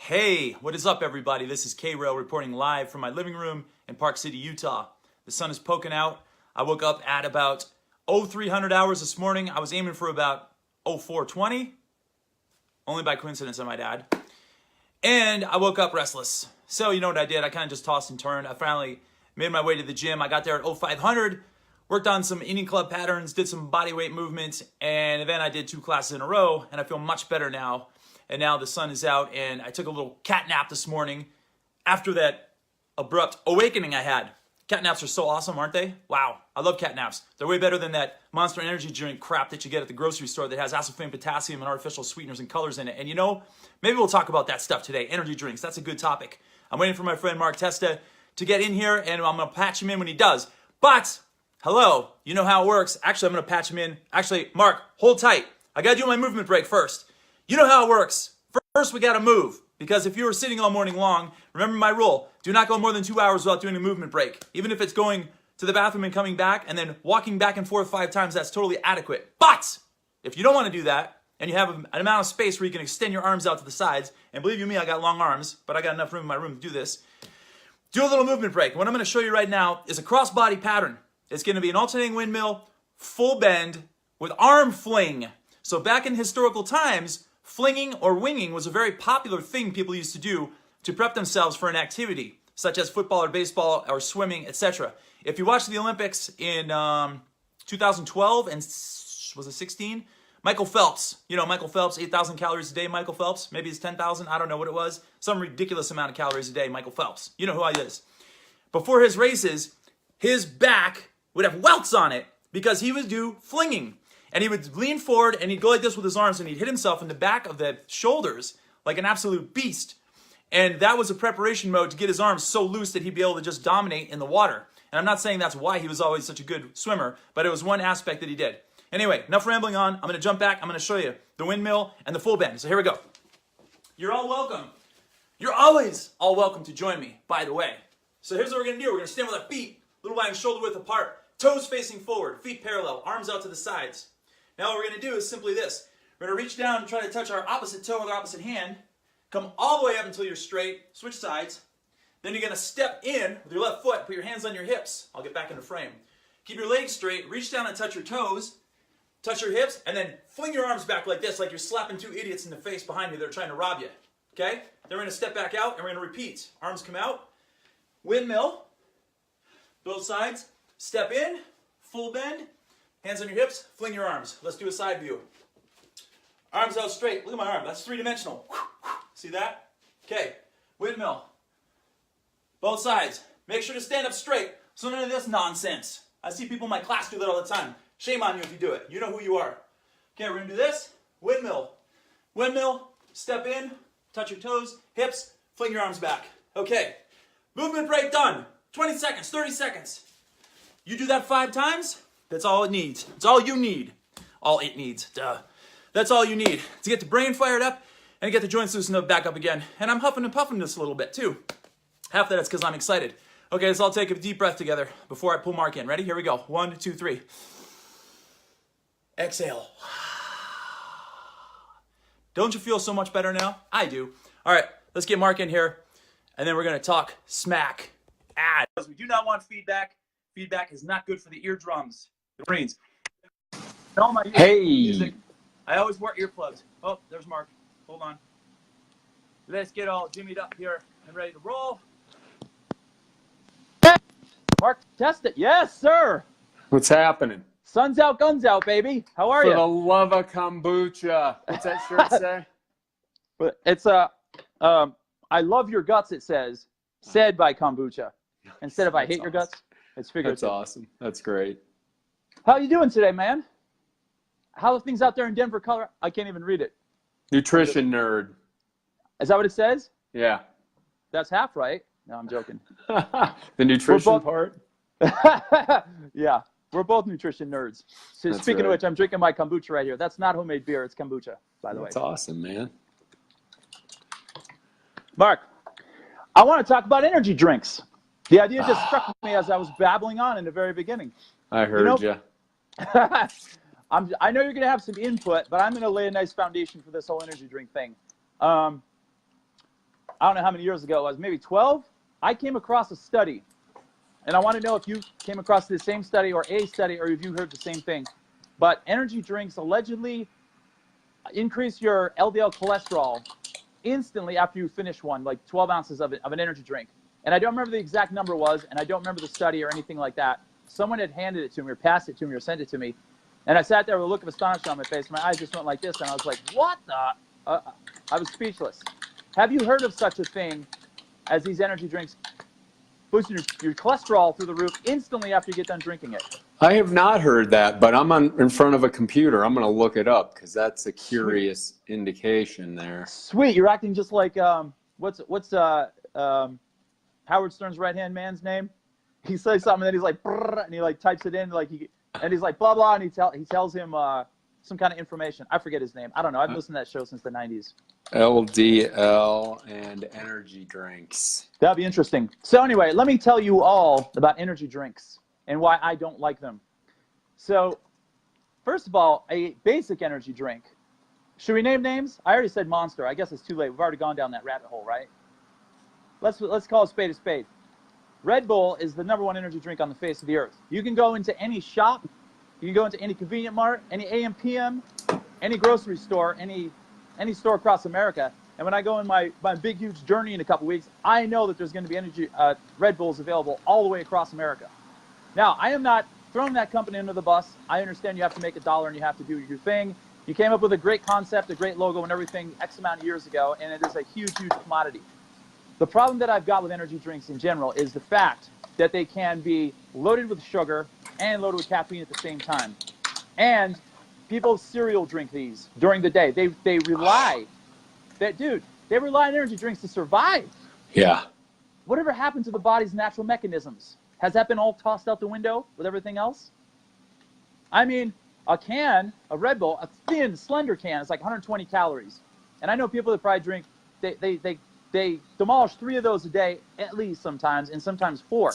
Hey, what is up, everybody? This is K-Rail reporting live from my living room in Park City, Utah. The sun is poking out. I woke up at about 0300 hours this morning. I was aiming for about 0420, only by coincidence, I might add. And I woke up restless. So you know what I did? I kind of just tossed and turned. I finally made my way to the gym. I got there at 0500, worked on some eating club patterns, did some body weight movements, and then I did 2 classes in a row, and I feel much better now. And now the sun is out, and I took a little cat nap this morning after that abrupt awakening I had. Cat naps are so awesome, aren't they? Wow, I love cat naps. They're way better than that Monster Energy drink crap that you get at the grocery store that has aspartame, potassium, and artificial sweeteners and colors in it. And you know, maybe we'll talk about that stuff today. Energy drinks, that's a good topic. I'm waiting for my friend Mark Testa to get in here, and I'm going to patch him in when he does. But, hello, you know how it works. Actually, I'm going to patch him in. Actually, Mark, hold tight. I got to do my movement break first. You know how it works. First, we got to move. Because if you were sitting all morning long, remember my rule. Do not go more than 2 hours without doing a movement break. Even if it's going to the bathroom and coming back and then walking back and forth 5 times, that's totally adequate. But if you don't want to do that and you have an amount of space where you can extend your arms out to the sides, and believe you me, I got long arms, but I got enough room in my room to do this, do a little movement break. What I'm going to show you right now is a cross-body pattern. It's going to be an alternating windmill, full bend, with arm fling. So back in historical times, flinging or winging was a very popular thing people used to do to prep themselves for an activity, such as football or baseball or swimming, etc. If you watched the Olympics in 2012 and was it 16? Michael Phelps, you know Michael Phelps, 8,000 calories a day, Michael Phelps, maybe it's 10,000, I don't know what it was, some ridiculous amount of calories a day, Michael Phelps. You know who he is. Before his races, his back would have welts on it because he would do flinging. And he would lean forward and he'd go like this with his arms and he'd hit himself in the back of the shoulders like an absolute beast. And that was a preparation mode to get his arms so loose that he'd be able to just dominate in the water. And I'm not saying that's why he was always such a good swimmer, but it was one aspect that he did. Anyway, enough rambling on. I'm going to jump back. I'm going to show you the windmill and the full bend. So here we go. You're all welcome. You're always all welcome to join me, by the way. So here's what we're going to do. We're going to stand with our feet a little wide and shoulder width apart, toes facing forward, feet parallel, arms out to the sides. Now what we're going to do is simply this. We're going to reach down and try to touch our opposite toe with our opposite hand. Come all the way up until you're straight. Switch sides. Then you're going to step in with your left foot. Put your hands on your hips. I'll get back into frame. Keep your legs straight. Reach down and touch your toes. Touch your hips. And then fling your arms back like this, like you're slapping 2 idiots in the face behind you that are trying to rob you. Okay? Then we're going to step back out and we're going to repeat. Arms come out. Windmill. Both sides. Step in. Full bend. Hands on your hips, fling your arms. Let's do a side view. Arms out straight. Look at my arm. That's 3-dimensional. See that? Okay. Windmill. Both sides. Make sure to stand up straight. So none of this nonsense. I see people in my class do that all the time. Shame on you if you do it. You know who you are. Okay, we're going to do this. Windmill. Windmill. Step in. Touch your toes. Hips. Fling your arms back. Okay. Movement break done. 20 seconds. 30 seconds. You do that 5 times. That's all it needs. It's all you need. All it needs. Duh. That's all you need to get the brain fired up and get the joints loosened up back up again. And I'm huffing and puffing this a little bit too. Half that is because I'm excited. Okay, so I'll take a deep breath together before I pull Mark in. Ready? Here we go. 1, 2, 3. Exhale. Don't you feel so much better now? I do. All right, let's get Mark in here, and then we're going to talk smack. Because we do not want feedback. Feedback is not good for the eardrums. The brains. All my music. I always wear earplugs. Oh, there's Mark. Hold on. Let's get all jimmied up here and ready to roll. Mark, test it. Yes, sir. What's happening? Sun's out, guns out, baby. How are you? For the love of kombucha. What's that shirt say? It's I love your guts, it says. Said by kombucha. Instead of I hate your guts. It's figurative. That's awesome. That's great. How you doing today, man? How are things out there in Denver, Colorado? I can't even read it. Nutrition nerd. Is that what it says? Yeah. That's half right. No, I'm joking. The nutrition part? Yeah. We're both nutrition nerds. So speaking of which, I'm drinking my kombucha right here. That's not homemade beer. It's kombucha, by the way. That's awesome, man. Mark, I want to talk about energy drinks. The idea just struck me as I was babbling on in the very beginning. I heard you. I know you're going to have some input, but I'm going to lay a nice foundation for this whole energy drink thing. I don't know how many years ago it was, maybe 12, I came across a study. And I want to know if you came across the same study or a study, or if you heard the same thing. But energy drinks allegedly increase your LDL cholesterol instantly after you finish one, like 12 ounces of an energy drink. And I don't remember the exact number was, and I don't remember the study or anything like that. Someone had handed it to me or passed it to me or sent it to me. And I sat there with a look of astonishment on my face. My eyes just went like this, and I was like, what the? I was speechless. Have you heard of such a thing as these energy drinks boosting your cholesterol through the roof instantly after you get done drinking it? I have not heard that, but I'm in front of a computer. I'm going to look it up because that's a curious indication there. Sweet. You're acting just like, what's Howard Stern's right-hand man's name? He says something, and then he's like, and he like types it in, like and he's like, blah, blah, and he tells him some kind of information. I forget his name. I don't know. I've listened to that show since the 90s. LDL and energy drinks. That'd be interesting. So anyway, let me tell you all about energy drinks and why I don't like them. So first of all, a basic energy drink. Should we name names? I already said Monster. I guess it's too late. We've already gone down that rabbit hole, right? Let's call a spade a spade. Red Bull is the #1 energy drink on the face of the earth. You can go into any shop, you can go into any convenient mart, any AM, PM, any grocery store, any store across America. And when I go in my big, huge journey in a couple weeks, I know that there's going to be Red Bulls available all the way across America. Now, I am not throwing that company under the bus. I understand you have to make a dollar and you have to do your thing. You came up with a great concept, a great logo and everything X amount of years ago, and it is a huge, huge commodity. The problem that I've got with energy drinks in general is the fact that they can be loaded with sugar and loaded with caffeine at the same time. And people cereal drink these during the day. They rely on energy drinks to survive. Yeah. Whatever happened to the body's natural mechanisms? Has that been all tossed out the window with everything else? I mean, a Red Bull, a thin, slender can is like 120 calories. And I know people that probably drink, they demolish 3 of those a day at least sometimes, and sometimes 4.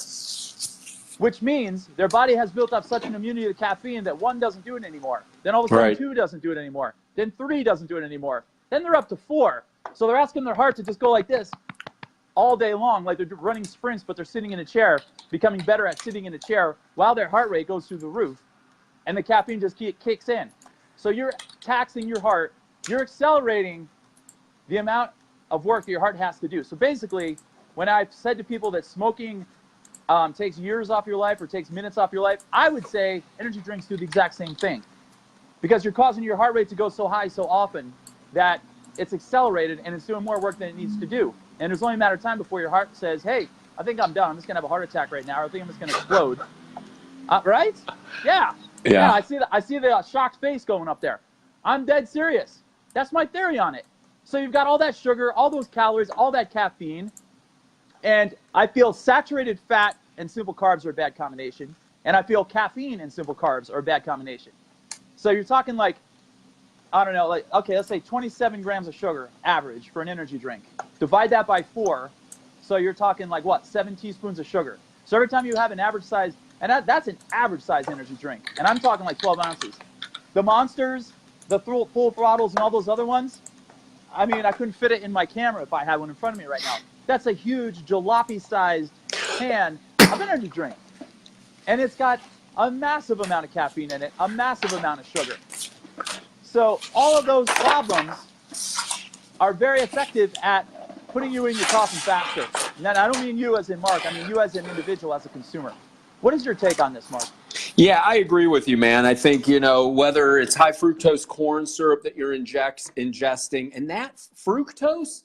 Which means their body has built up such an immunity to caffeine that 1 doesn't do it anymore. Then all of a sudden 2 doesn't do it anymore. Then 3 doesn't do it anymore. Then they're up to 4. So they're asking their heart to just go like this all day long, like they're running sprints, but they're sitting in a chair, becoming better at sitting in a chair while their heart rate goes through the roof, and the caffeine just kicks in. So you're taxing your heart. You're accelerating the amount of work that your heart has to do. So basically, when I've said to people that smoking takes years off your life or takes minutes off your life, I would say energy drinks do the exact same thing, because you're causing your heart rate to go so high so often that it's accelerated and it's doing more work than it needs to do. And it's only a matter of time before your heart says, hey, I think I'm done. I'm just going to have a heart attack right now, or I think I'm just going to explode. Right? Yeah. Yeah. I see the shocked face going up there. I'm dead serious. That's my theory on it. So you've got all that sugar, all those calories, all that caffeine, and I feel saturated fat and simple carbs are a bad combination, and I feel caffeine and simple carbs are a bad combination. So you're talking like, I don't know, like, okay, let's say 27 grams of sugar average for an energy drink. Divide that by 4, so you're talking like what, 7 teaspoons of sugar. So every time you have an average size, and that's an average size energy drink, and I'm talking like 12 ounces. The Monsters, the full throttles, and all those other ones, I mean, I couldn't fit it in my camera if I had one in front of me right now. That's a huge jalopy-sized can of energy drink. And it's got a massive amount of caffeine in it, a massive amount of sugar. So all of those problems are very effective at putting you in your coffin faster. And I don't mean you as in Mark, I mean you as an individual, as a consumer. What is your take on this, Mark? Yeah, I agree with you, man. I think, whether it's high fructose corn syrup that you're ingesting, and that fructose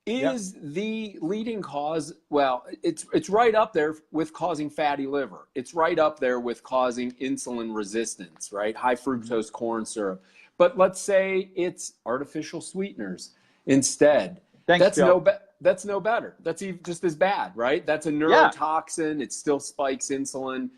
is the leading cause. Well, it's right up there with causing fatty liver. It's right up there with causing insulin resistance, right? High fructose corn syrup. But let's say it's artificial sweeteners instead. Thanks, that's Joe. that's no better. That's even just as bad, right? That's a neurotoxin. It still spikes insulin.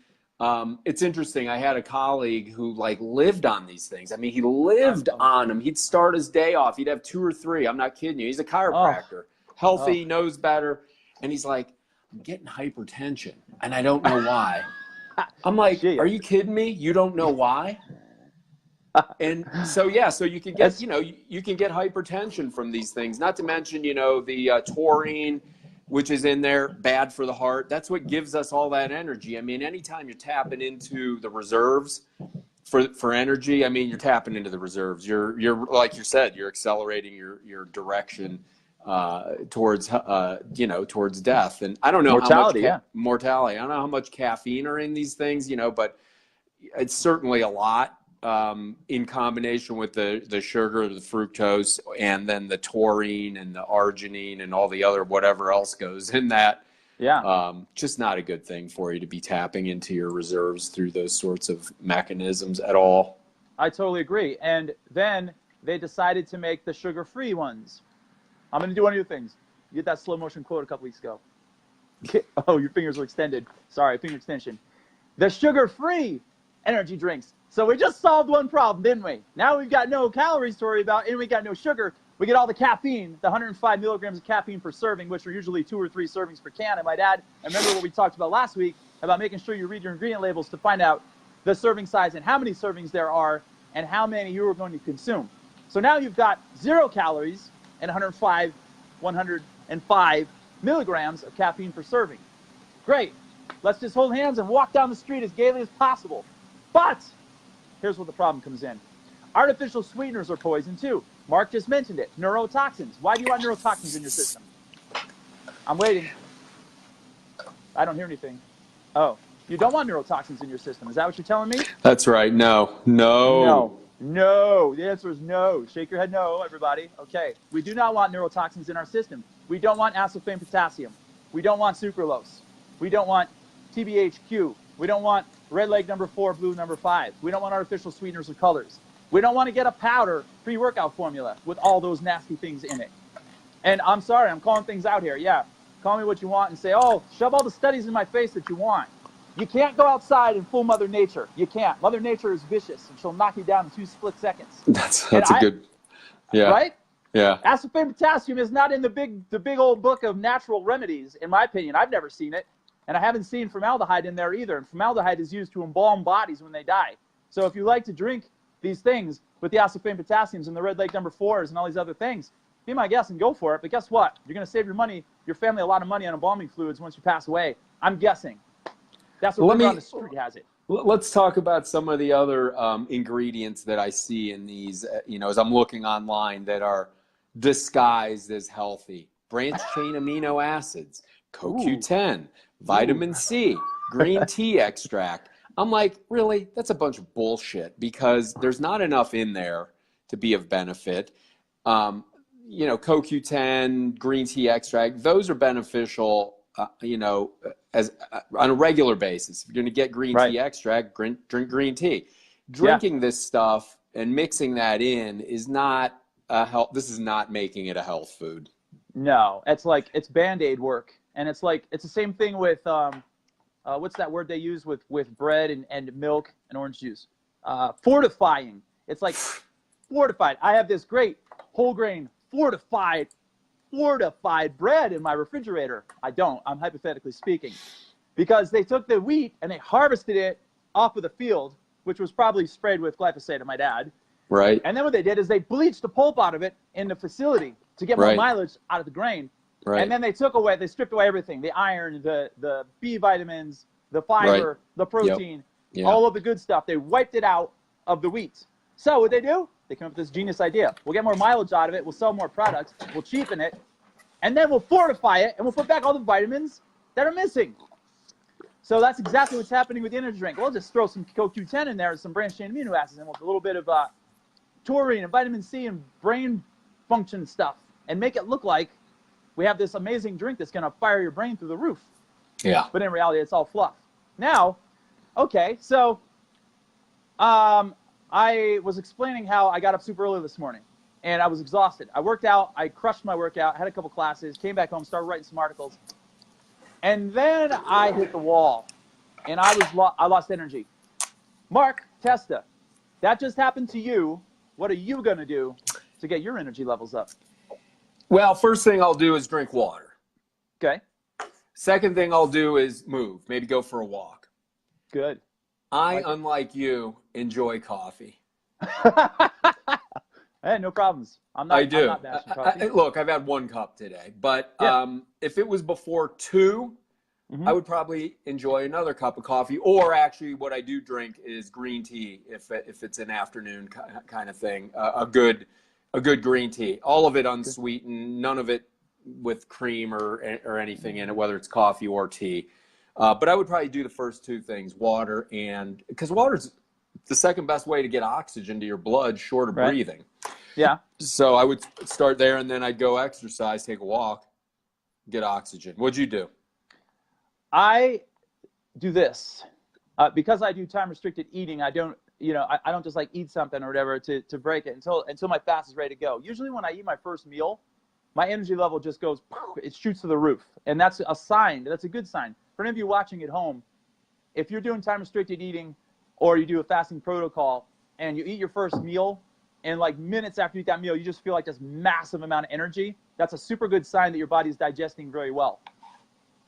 It's interesting. I had a colleague who lived on these things. I mean, he lived on them. He'd start his day off. He'd have 2 or 3. I'm not kidding you. He's a chiropractor, healthy, knows better. And he's like, I'm getting hypertension and I don't know why. I'm like, are you kidding me? You don't know why? And so, yeah, so you can get, That's- you know, you can get hypertension from these things, not to mention, you know, the taurine, which is in there, bad for the heart. That's what gives us all that energy. I mean, anytime you're tapping into the reserves for energy, I mean, you're tapping into the reserves. You're like you said, you're accelerating your direction towards, you know, towards death. And I don't know how much Mortality, yeah. mortality. I don't know how much caffeine are in these things, you know, but it's certainly a lot, in combination with the sugar, the fructose, and then the taurine and the arginine and all the other whatever else goes in that. Yeah. Just not a good thing for you to be tapping into your reserves through those sorts of mechanisms at all. I totally agree. And then they decided to make the sugar-free ones. I'm going to do one of your things. You get that slow motion quote a couple weeks ago. Oh, your fingers were extended. Sorry, finger extension. The sugar-free energy drinks. So we just solved one problem, didn't we? Now we've got no calories to worry about, and we got no sugar. We get all the caffeine, the 105 milligrams of caffeine per serving, which are usually 2 or 3 servings per can, I might add. And remember what we talked about last week about making sure you read your ingredient labels to find out the serving size and how many servings there are and how many you are going to consume. So now you've got 0 calories and 105 milligrams of caffeine per serving. Great. Let's just hold hands and walk down the street as gaily as possible. But here's where the problem comes in. Artificial sweeteners are poison too. Mark just mentioned it. Neurotoxins. Why do you want neurotoxins in your system? I'm waiting. I don't hear anything. Oh, you don't want neurotoxins in your system. Is that what you're telling me? That's right. No. No. The answer is no. Shake your head no, everybody. Okay. We do not want neurotoxins in our system. We don't want aspartame potassium. We don't want sucralose. We don't want TBHQ. We don't want red leg number 4, blue number 5. We don't want artificial sweeteners or colors. We don't want to get a powder pre-workout formula with all those nasty things in it. And I'm sorry, I'm calling things out here. Yeah, call me what you want and say, oh, shove all the studies in my face that you want. You can't go outside and fool Mother Nature. You can't. Mother Nature is vicious, and she'll knock you down in 2 split seconds. That's a good, yeah. Right? Yeah. Aspartame potassium is not in the big old book of natural remedies, in my opinion. I've never seen it. And I haven't seen formaldehyde in there either. And formaldehyde is used to embalm bodies when they die. So if you like to drink these things with the aspartame potassiums and the red leg number 4s and all these other things, be my guest and go for it. But guess what? You're going to save your family a lot of money on embalming fluids once you pass away. I'm guessing. That's what on the street has it. Let's talk about some of the other ingredients that I see in these, you know, as I'm looking online that are disguised as healthy. Branched chain amino acids, CoQ10, vitamin C, green tea extract. I'm like, really? That's a bunch of bullshit because there's not enough in there to be of benefit. You know, CoQ10, green tea extract, those are beneficial, you know, as on a regular basis. If you're going to get green tea extract, drink green tea. Drinking this stuff and mixing that in is not a health. This is not making it a health food. No, it's Band-Aid work. And it's the same thing with, what's that word they use with bread and milk and orange juice? Fortifying. It's like fortified. I have this great whole grain fortified bread in my refrigerator. I don't. I'm hypothetically speaking. Because they took the wheat and they harvested it off of the field, which was probably sprayed with glyphosate, I might add. Right. And then what they did is they bleached the pulp out of it in the facility to get more mileage out of the grain. Right. And then they stripped away everything, the iron, the B vitamins, the fiber, the protein, all of the good stuff. They wiped it out of the wheat. So what they do? They come up with this genius idea. We'll get more mileage out of it. We'll sell more products. We'll cheapen it. And then we'll fortify it, and we'll put back all the vitamins that are missing. So that's exactly what's happening with the energy drink. We'll just throw some CoQ10 in there and some branched chain amino acids and a little bit of taurine and vitamin C and brain function stuff and make it look like we have this amazing drink that's going to fire your brain through the roof. Yeah. But in reality, it's all fluff. Now, okay, so I was explaining how I got up super early this morning, and I was exhausted. I worked out. I crushed my workout, had a couple classes, came back home, started writing some articles. And then I hit the wall, and I lost energy. Mark, Testa, that just happened to you. What are you going to do to get your energy levels up? Well, first thing I'll do is drink water. Okay. Second thing I'll do is move, maybe go for a walk. Good. Unlike you, enjoy coffee. Hey, no problems. I'm not. I do. I'm not bashing coffee. Look, I've had one cup today, but Yeah. if it was before 2, Mhm. I would probably enjoy another cup of coffee. Or actually, what I do drink is green tea if it's an afternoon kind of thing. A good green tea. All of it unsweetened, none of it with cream or anything in it, whether it's coffee or tea. But I would probably do the first 2 things: water, and because water's the second best way to get oxygen to your blood, short of Right. breathing. Yeah. So I would start there, and then I'd go exercise, take a walk, get oxygen. What'd you do? I do this because I do time restricted eating. I don't, I don't just like eat something or whatever to break it until my fast is ready to go. Usually when I eat my first meal, my energy level just goes, it shoots to the roof, and that's a sign. That's a good sign for any of you watching at home. If you're doing time restricted eating, or you do a fasting protocol, and you eat your first meal, and like minutes after you eat that meal, you just feel like this massive amount of energy. That's a super good sign that your body's digesting very well.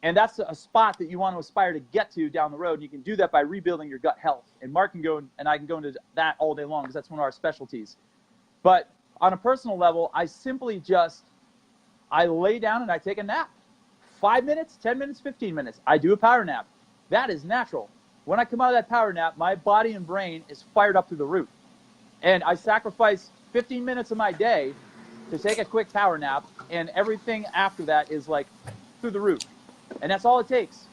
And that's a spot that you want to aspire to get to down the road. You can do that by rebuilding your gut health. And Mark can go, and I can go into that all day long because that's one of our specialties. But on a personal level, I simply I lay down and I take a nap. 5 minutes, 10 minutes, 15 minutes. I do a power nap. That is natural. When I come out of that power nap, my body and brain is fired up through the roof. And I sacrifice 15 minutes of my day to take a quick power nap, and everything after that is like through the roof. And that's all it takes.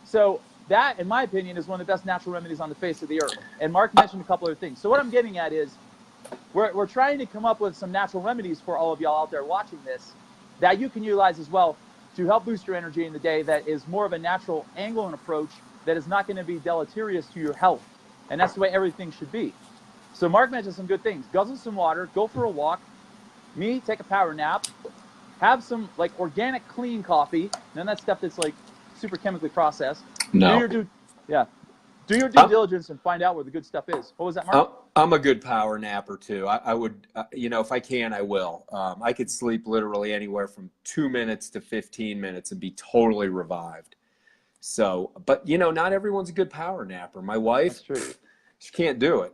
So that, in my opinion, is one of the best natural remedies on the face of the earth. And Mark mentioned a couple other things. So what I'm getting at is we're trying to come up with some natural remedies for all of y'all out there watching this that you can utilize as well to help boost your energy in the day, that is more of a natural angle and approach that is not going to be deleterious to your health. And that's the way everything should be. So Mark mentioned some good things. Guzzle some water, go for a walk. Me, take a power nap. Have some like organic, clean coffee. None of that stuff that's like super chemically processed. No. Do your due diligence and find out where the good stuff is. What was that, Mark? I'm a good power napper too. I would, if I can, I will. I could sleep literally anywhere from 2 minutes to 15 minutes and be totally revived. So, but not everyone's a good power napper. My wife, she can't do it.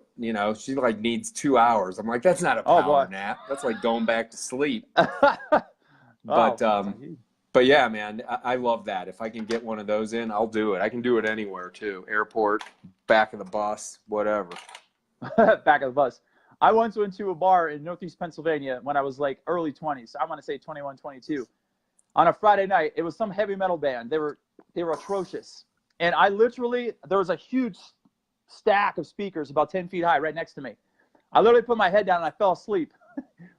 She like needs 2 hours. I'm like, that's not a power nap. That's like going back to sleep. But yeah, man, I love that. If I can get one of those in, I'll do it. I can do it anywhere too. Airport, back of the bus, whatever. Back of the bus. I once went to a bar in Northeast Pennsylvania when I was like early 20s. I want to say 21, 22. On a Friday night, it was some heavy metal band. They were atrocious. And there was a huge stack of speakers about 10 feet high right next to me. I literally put my head down and I fell asleep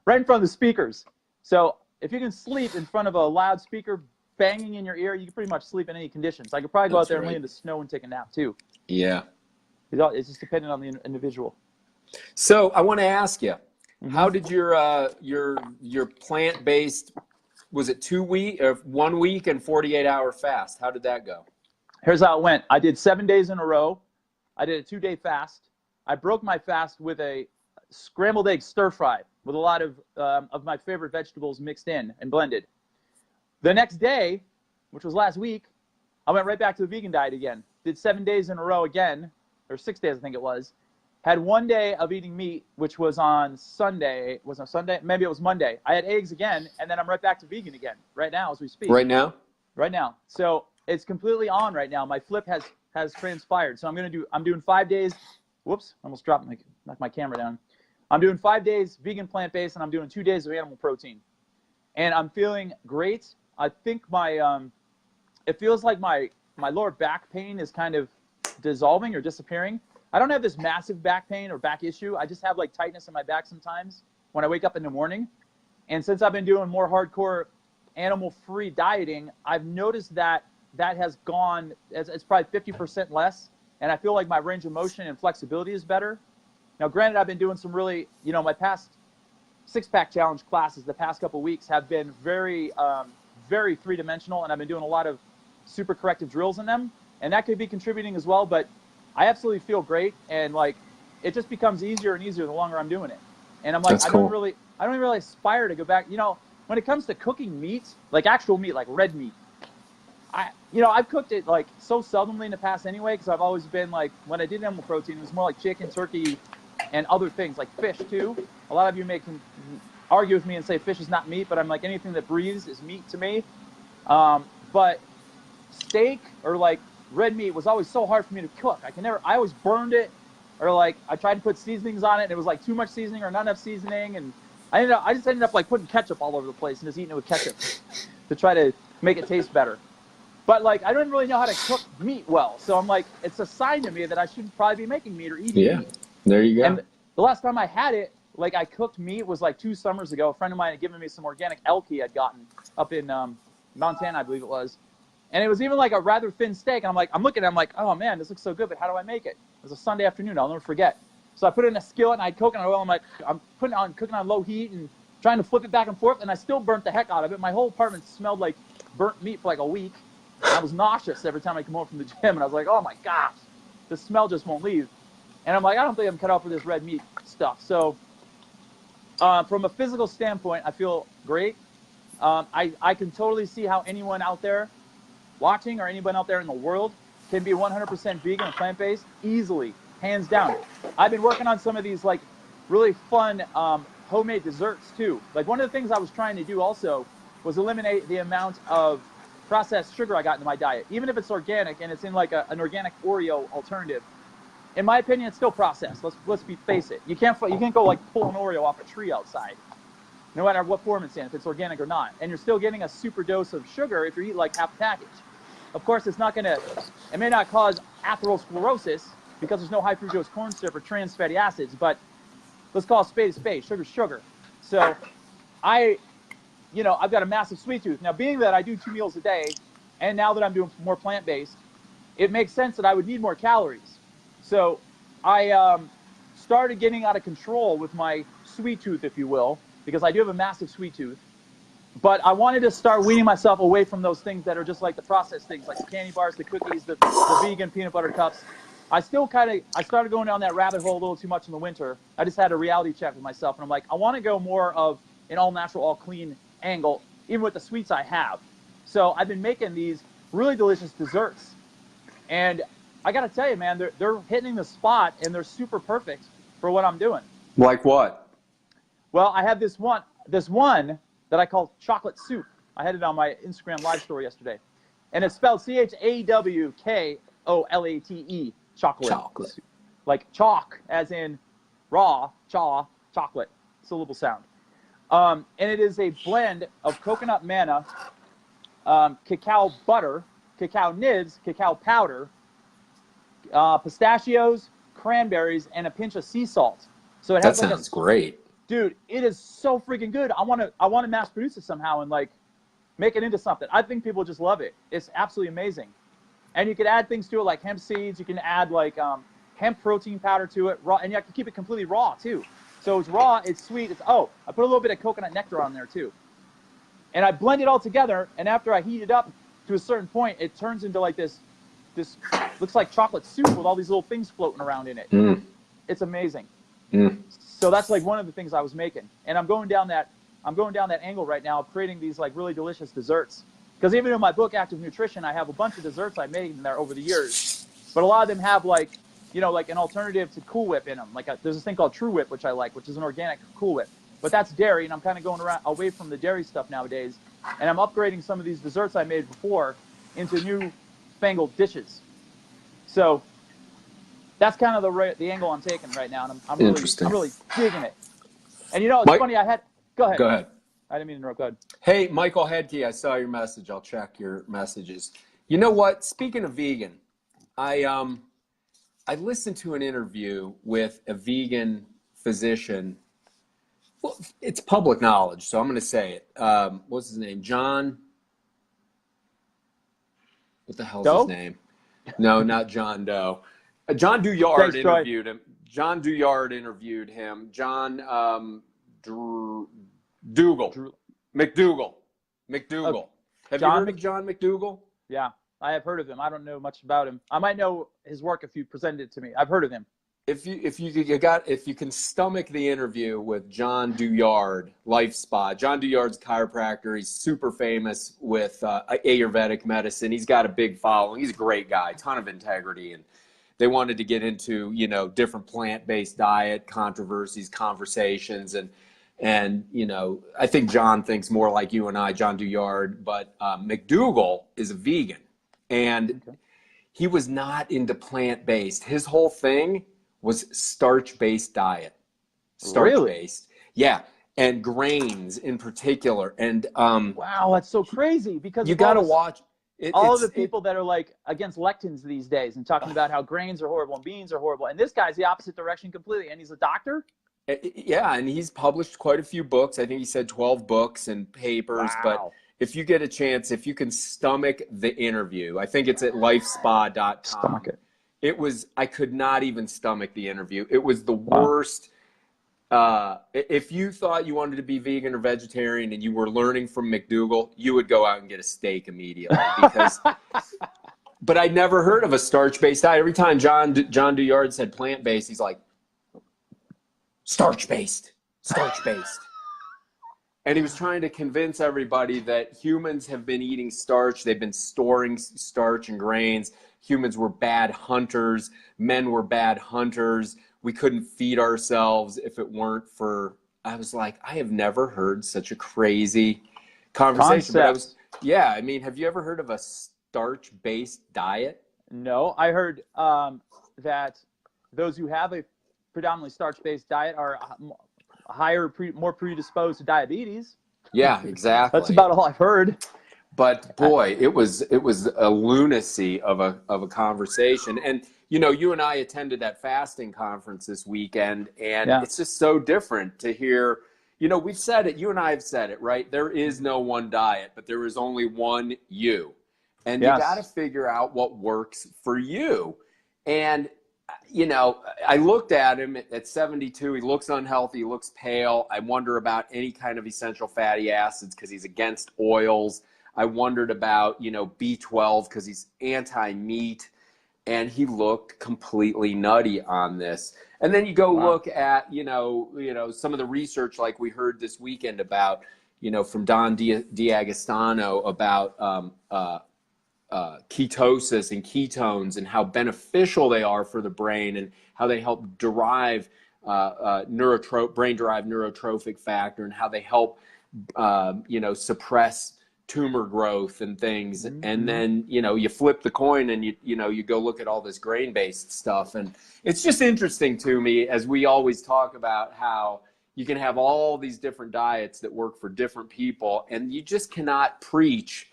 right in front of the speakers. So if you can sleep in front of a loudspeaker banging in your ear, you can pretty much sleep in any conditions. I could probably go out there and lay in the snow and take a nap too. Yeah. It's just dependent on the individual. So I want to ask you, how did your plant-based, was it 2 week or 1 week and 48-hour fast? How did that go? Here's how it went. I did 7 days in a row. I did a 2-day fast. I broke my fast with a scrambled egg stir fry with a lot of my favorite vegetables mixed in and blended. The next day, which was last week, I went right back to the vegan diet again. Did 7 days in a row again, or 6 days I think it was. Had 1 day of eating meat, which was on Sunday. Was it Sunday? Maybe it was Monday. I had eggs again, and then I'm right back to vegan again right now as we speak. Right now? Right now. So it's completely on right now. My flip has transpired. So I'm doing 5 days. Whoops, almost knocked my camera down. I'm doing 5 days vegan plant-based, and I'm doing 2 days of animal protein. And I'm feeling great. I think it feels like my lower back pain is kind of dissolving or disappearing. I don't have this massive back pain or back issue. I just have like tightness in my back sometimes when I wake up in the morning. And since I've been doing more hardcore animal-free dieting, I've noticed that has gone, it's probably 50% less. And I feel like my range of motion and flexibility is better. Now, granted, I've been doing some really, my past six-pack challenge classes the past couple of weeks have been very, very three-dimensional, and I've been doing a lot of super corrective drills in them. And that could be contributing as well, but I absolutely feel great, and like it just becomes easier and easier the longer I'm doing it. And I'm like, That's cool. I don't really aspire to go back. When it comes to cooking meat, like actual meat, like red meat, I've cooked it like so seldomly in the past anyway, because I've always been like, when I did animal protein, it was more like chicken, turkey, and other things like fish too. A lot of you may argue with me and say fish is not meat, but I'm like, anything that breathes is meat to me. But steak or like red meat was always so hard for me to cook. I always burned it, or like I tried to put seasonings on it and it was like too much seasoning or not enough seasoning, and I just ended up like putting ketchup all over the place and just eating it with ketchup to try to make it taste better. But like I didn't really know how to cook meat well, so I'm like, it's a sign to me that I should probably be making meat or eating meat. There you go. And the last time I had it, like I cooked meat, was like 2 summers ago. A friend of mine had given me some organic elk he had gotten up in Montana, I believe it was. And it was even like a rather thin steak. And I'm looking at it, I'm like, oh man, this looks so good, but how do I make it? It was a Sunday afternoon, I'll never forget. So I put it in a skillet and I had coconut oil. I'm like, I'm cooking on low heat and trying to flip it back and forth, and I still burnt the heck out of it. My whole apartment smelled like burnt meat for like a week. I was nauseous every time I came home from the gym, and I was like, oh my gosh, the smell just won't leave. And I'm like, I don't think I'm cut out for this red meat stuff. So from a physical standpoint, I feel great. I can totally see how anyone out there watching or anyone out there in the world can be 100% vegan and plant-based easily, hands down. I've been working on some of these like really fun homemade desserts too. Like one of the things I was trying to do also was eliminate the amount of processed sugar I got into my diet. Even if it's organic and it's in like an organic Oreo alternative, in my opinion, it's still processed. Let's face it. You can't go like pull an Oreo off a tree outside, no matter what form it's in, if it's organic or not. And you're still getting a super dose of sugar if you eat like half a package. Of course, it may not cause atherosclerosis because there's no high fructose corn syrup or trans fatty acids, but let's call a spade a spade. Sugar's sugar. So I've got a massive sweet tooth. Now, being that I do 2 meals a day, and now that I'm doing more plant-based, it makes sense that I would need more calories. So I started getting out of control with my sweet tooth, if you will, because I do have a massive sweet tooth. But I wanted to start weaning myself away from those things that are just like the processed things, like the candy bars, the cookies, the vegan peanut butter cups. I started going down that rabbit hole a little too much in the winter. I just had a reality check with myself, and I'm like, I want to go more of an all natural, all clean angle, even with the sweets I have. So I've been making these really delicious desserts, and I got to tell you, man, they're hitting the spot, and they're super perfect for what I'm doing. Like what? Well, I have this one that I call chocolate soup. I had it on my Instagram live story yesterday, and it's spelled CHAWKOLATE, chocolate. Like chalk, as in raw, chocolate, syllable sound. And it is a blend of coconut manna, cacao butter, cacao nibs, cacao powder, pistachios, cranberries, and a pinch of sea salt. So it has that sounds great. Dude, it is so freaking good. I want to mass produce it somehow and like make it into something. I think people just love it. It's absolutely amazing. And you could add things to it like hemp seeds. You can add like hemp protein powder to it, raw, and you have to keep it completely raw too. So it's raw, it's sweet. I put a little bit of coconut nectar on there too. And I blend it all together, and after I heat it up to a certain point, it turns into like this looks like chocolate soup with all these little things floating around in it. It's amazing. So that's like one of the things I was making. And I'm going down that angle right now of creating these like really delicious desserts. Because even in my book, Active Nutrition, I have a bunch of desserts I made in there over the years. But a lot of them have like an alternative to Cool Whip in them. Like there's this thing called True Whip, which I like, which is an organic Cool Whip. But that's dairy, and I'm kind of going away from the dairy stuff nowadays. And I'm upgrading some of these desserts I made before into new fangled dishes. So that's kind of the angle I'm taking right now, and I'm really digging it. And it's funny. Go ahead. Go ahead. I didn't mean to interrupt. Go ahead. Hey, Michael Hedke, I saw your message. I'll check your messages. You know what? Speaking of vegan, I listened to an interview with a vegan physician. Well, it's public knowledge, so I'm going to say it. What's his name? John. What the hell's his name? No, not John Doe. John Douillard interviewed him. John Douillard interviewed him. John McDougall. Have you heard of John McDougall? Yeah, I have heard of him. I don't know much about him. I might know his work if you presented it to me. I've heard of him. If you can stomach the interview with John Douillard, Life Spa. John Douillard's chiropractor. He's super famous with Ayurvedic medicine. He's got a big following. He's a great guy, ton of integrity, they wanted to get into, you know, different plant-based diet controversies, conversations, and you know, I think John thinks more like you and I, John Douillard, but McDougall is a vegan, and he was not into plant-based. His whole thing was starch-based diet. Starch-based. Really? Yeah. And grains in particular. And wow, that's so crazy, because you got to watch all of the people that are like against lectins these days and talking about how grains are horrible and beans are horrible. And this guy's the opposite direction completely. And he's a doctor. Yeah. And he's published quite a few books. I think he said 12 books and papers. Wow. But if you get a chance, if you can stomach the interview, I think it's at lifespa.com. Stomach it. It was, I could not even stomach the interview. It was the worst. If you thought you wanted to be vegan or vegetarian and you were learning from McDougall, you would go out and get a steak immediately. Because, but I'd never heard of a starch-based diet. Every time John Douillard said plant-based, he's like, starch-based, starch-based. And he was trying to convince everybody that humans have been eating starch. They've been storing starch and grains. Humans were bad hunters. Men were bad hunters. We couldn't feed ourselves if it weren't for, I was like, I have never heard such a crazy conversation. Concept. But I mean, have you ever heard of a starch-based diet? No, I heard that those who have a predominantly starch-based diet are more predisposed to diabetes. Yeah, exactly. That's about all I've heard. But boy, it was a lunacy of a conversation. And you know, you and I attended that fasting conference this weekend, and it's just so different to hear. You know, we've said it. You and I have said it, right? There is no one diet, but there is only one you, and you got to figure out what works for you. And you know, I looked at him at 72. He looks unhealthy. He looks pale. I wonder about any kind of essential fatty acids because he's against oils. I wondered about, you know, B12 because he's anti-meat, and he looked completely nutty on this. And then you go look at, you know, some of the research like we heard this weekend about, you know, from Don D'Agostino about ketosis and ketones and how beneficial they are for the brain and how they help derive brain-derived neurotrophic factor and how they help, you know, suppress tumor growth and things. And then, you know, you flip the coin and you go look at all this grain-based stuff. And it's just interesting to me, as we always talk about how you can have all these different diets that work for different people, and you just cannot preach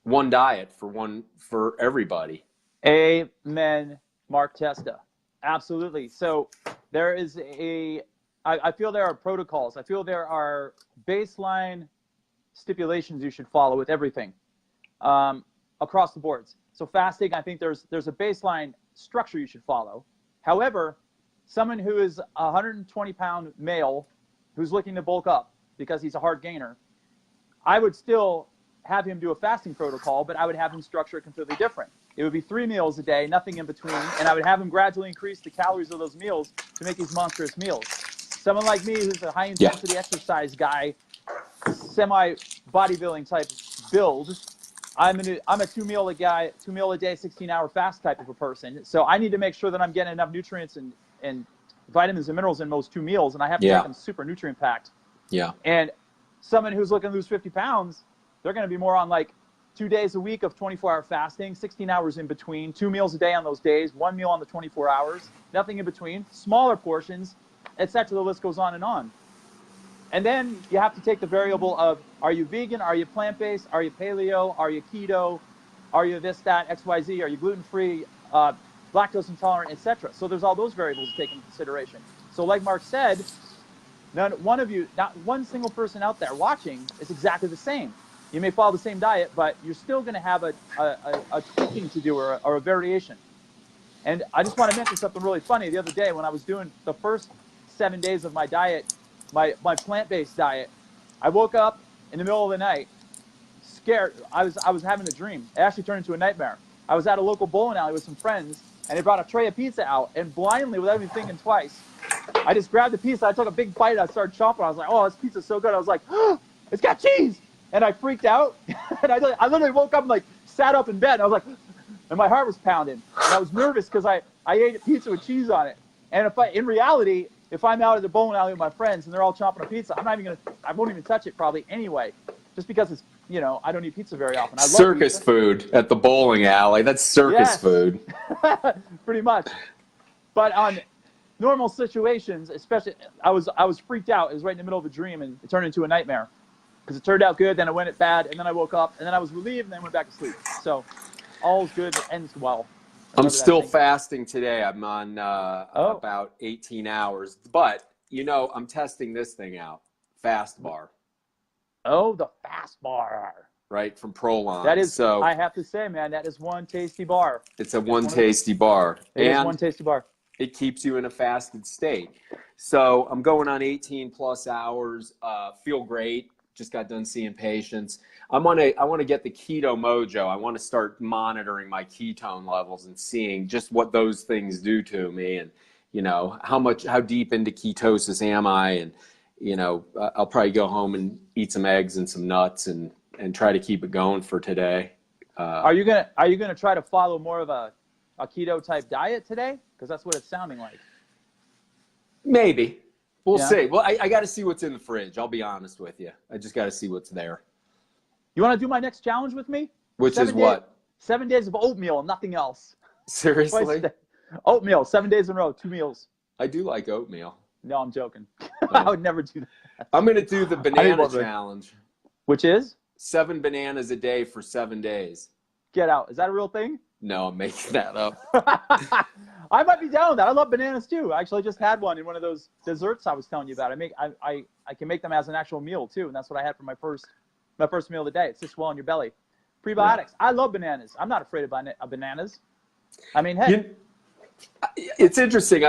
one diet for everybody. Amen, Mark Testa. Absolutely. So there is I feel there are protocols. I feel there are baseline stipulations you should follow with everything across the boards. So fasting, I think there's a baseline structure you should follow. However, someone who is a 120-pound male who's looking to bulk up because he's a hard gainer, I would still have him do a fasting protocol, but I would have him structure it completely different. It would be 3 meals a day, nothing in between, and I would have him gradually increase the calories of those meals to make these monstrous meals. Someone like me who's a high-intensity exercise guy, semi-bodybuilding type build, I'm a 2 meal a day, 16-hour fast type of a person. So I need to make sure that I'm getting enough nutrients and vitamins and minerals in those 2 meals, and I have to make them super nutrient-packed. Yeah. And someone who's looking to lose 50 pounds, they're going to be more on like 2 days a week of 24-hour fasting, 16 hours in between, 2 meals a day on those days, 1 meal on the 24 hours, nothing in between, smaller portions, etc. The list goes on and on. And then you have to take the variable of, are you vegan? Are you plant-based? Are you paleo? Are you keto? Are you this, that, XYZ? Are you gluten-free, lactose intolerant, etc.? So there's all those variables to take into consideration. So like Mark said, not one single person out there watching is exactly the same. You may follow the same diet, but you're still going to have a tweaking to do or a variation. And I just want to mention something really funny. The other day when I was doing the first 7 days of my diet, my plant-based diet, I woke up in the middle of the night, scared. I was having a dream. It actually turned into a nightmare. I was at a local bowling alley with some friends, and they brought a tray of pizza out, and blindly, without even thinking twice, I just grabbed the pizza. I took a big bite. I started chomping. I was like, "Oh, this pizza's so good!" I was like, "Oh, it's got cheese!" And I freaked out. And I literally woke up and like sat up in bed. And I was like, and my heart was pounding. And I was nervous because I ate a pizza with cheese on it. And in reality, if I'm out at the bowling alley with my friends and they're all chomping a pizza, I won't even touch it probably anyway, just because it's, I don't eat pizza very often. I love Circus pizza. food at the bowling alley. That's circus food. Pretty much. But on normal situations, especially, I was freaked out. It was right in the middle of a dream, and it turned into a nightmare. Because it turned out good, then it went bad, and then I woke up, and then I was relieved, and then went back to sleep. So all's good that ends well. I'm still fasting today. I'm on about 18 hours. But, I'm testing this thing out. Fast Bar. Oh, the Fast Bar. Right, from Prolon. That is, so, I have to say, man, that is one tasty bar. It's one tasty bar. It is one tasty bar. It keeps you in a fasted state. So I'm going on 18 plus hours. Feel great. Just got done seeing patients. I want to get the keto mojo. I want to start monitoring my ketone levels and seeing just what those things do to me, and how deep into ketosis am I, and I'll probably go home and eat some eggs and some nuts and try to keep it going for today. Are you gonna try to follow more of a keto type diet today? Because that's what it's sounding like. Maybe. We'll see. Well, I got to see what's in the fridge. I'll be honest with you. I just got to see what's there. You want to do my next challenge with me? Which is what? 7 days of oatmeal and nothing else. Seriously? Oatmeal, 7 days in a row, 2 meals. I do like oatmeal. No, I'm joking. I would never do that. I'm going to do the banana challenge. Which is? 7 bananas a day for 7 days. Get out. Is that a real thing? No, I'm making that up. I might be down with that. I love bananas too. I actually just had one in one of those desserts I was telling you about. I can make them as an actual meal too, and that's what I had for my first meal of the day. It's just well in your belly. Prebiotics. Yeah. I love bananas. I'm not afraid of bananas. I mean, hey. It's interesting.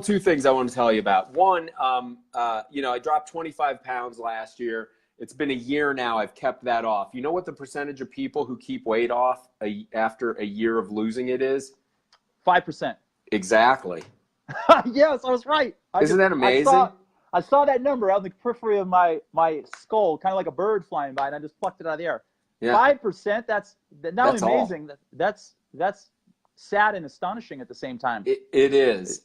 Two things I want to tell you about. One, I dropped 25 pounds last year. It's been a year now. I've kept that off. You know what the percentage of people who keep weight off after a year of losing it is? 5%. Exactly. Yes, I was right. Isn't that amazing? I saw that number out in the periphery of my skull, kind of like a bird flying by, and I just plucked it out of the air. Yeah. 5%. That's not only amazing. That's sad and astonishing at the same time. It is.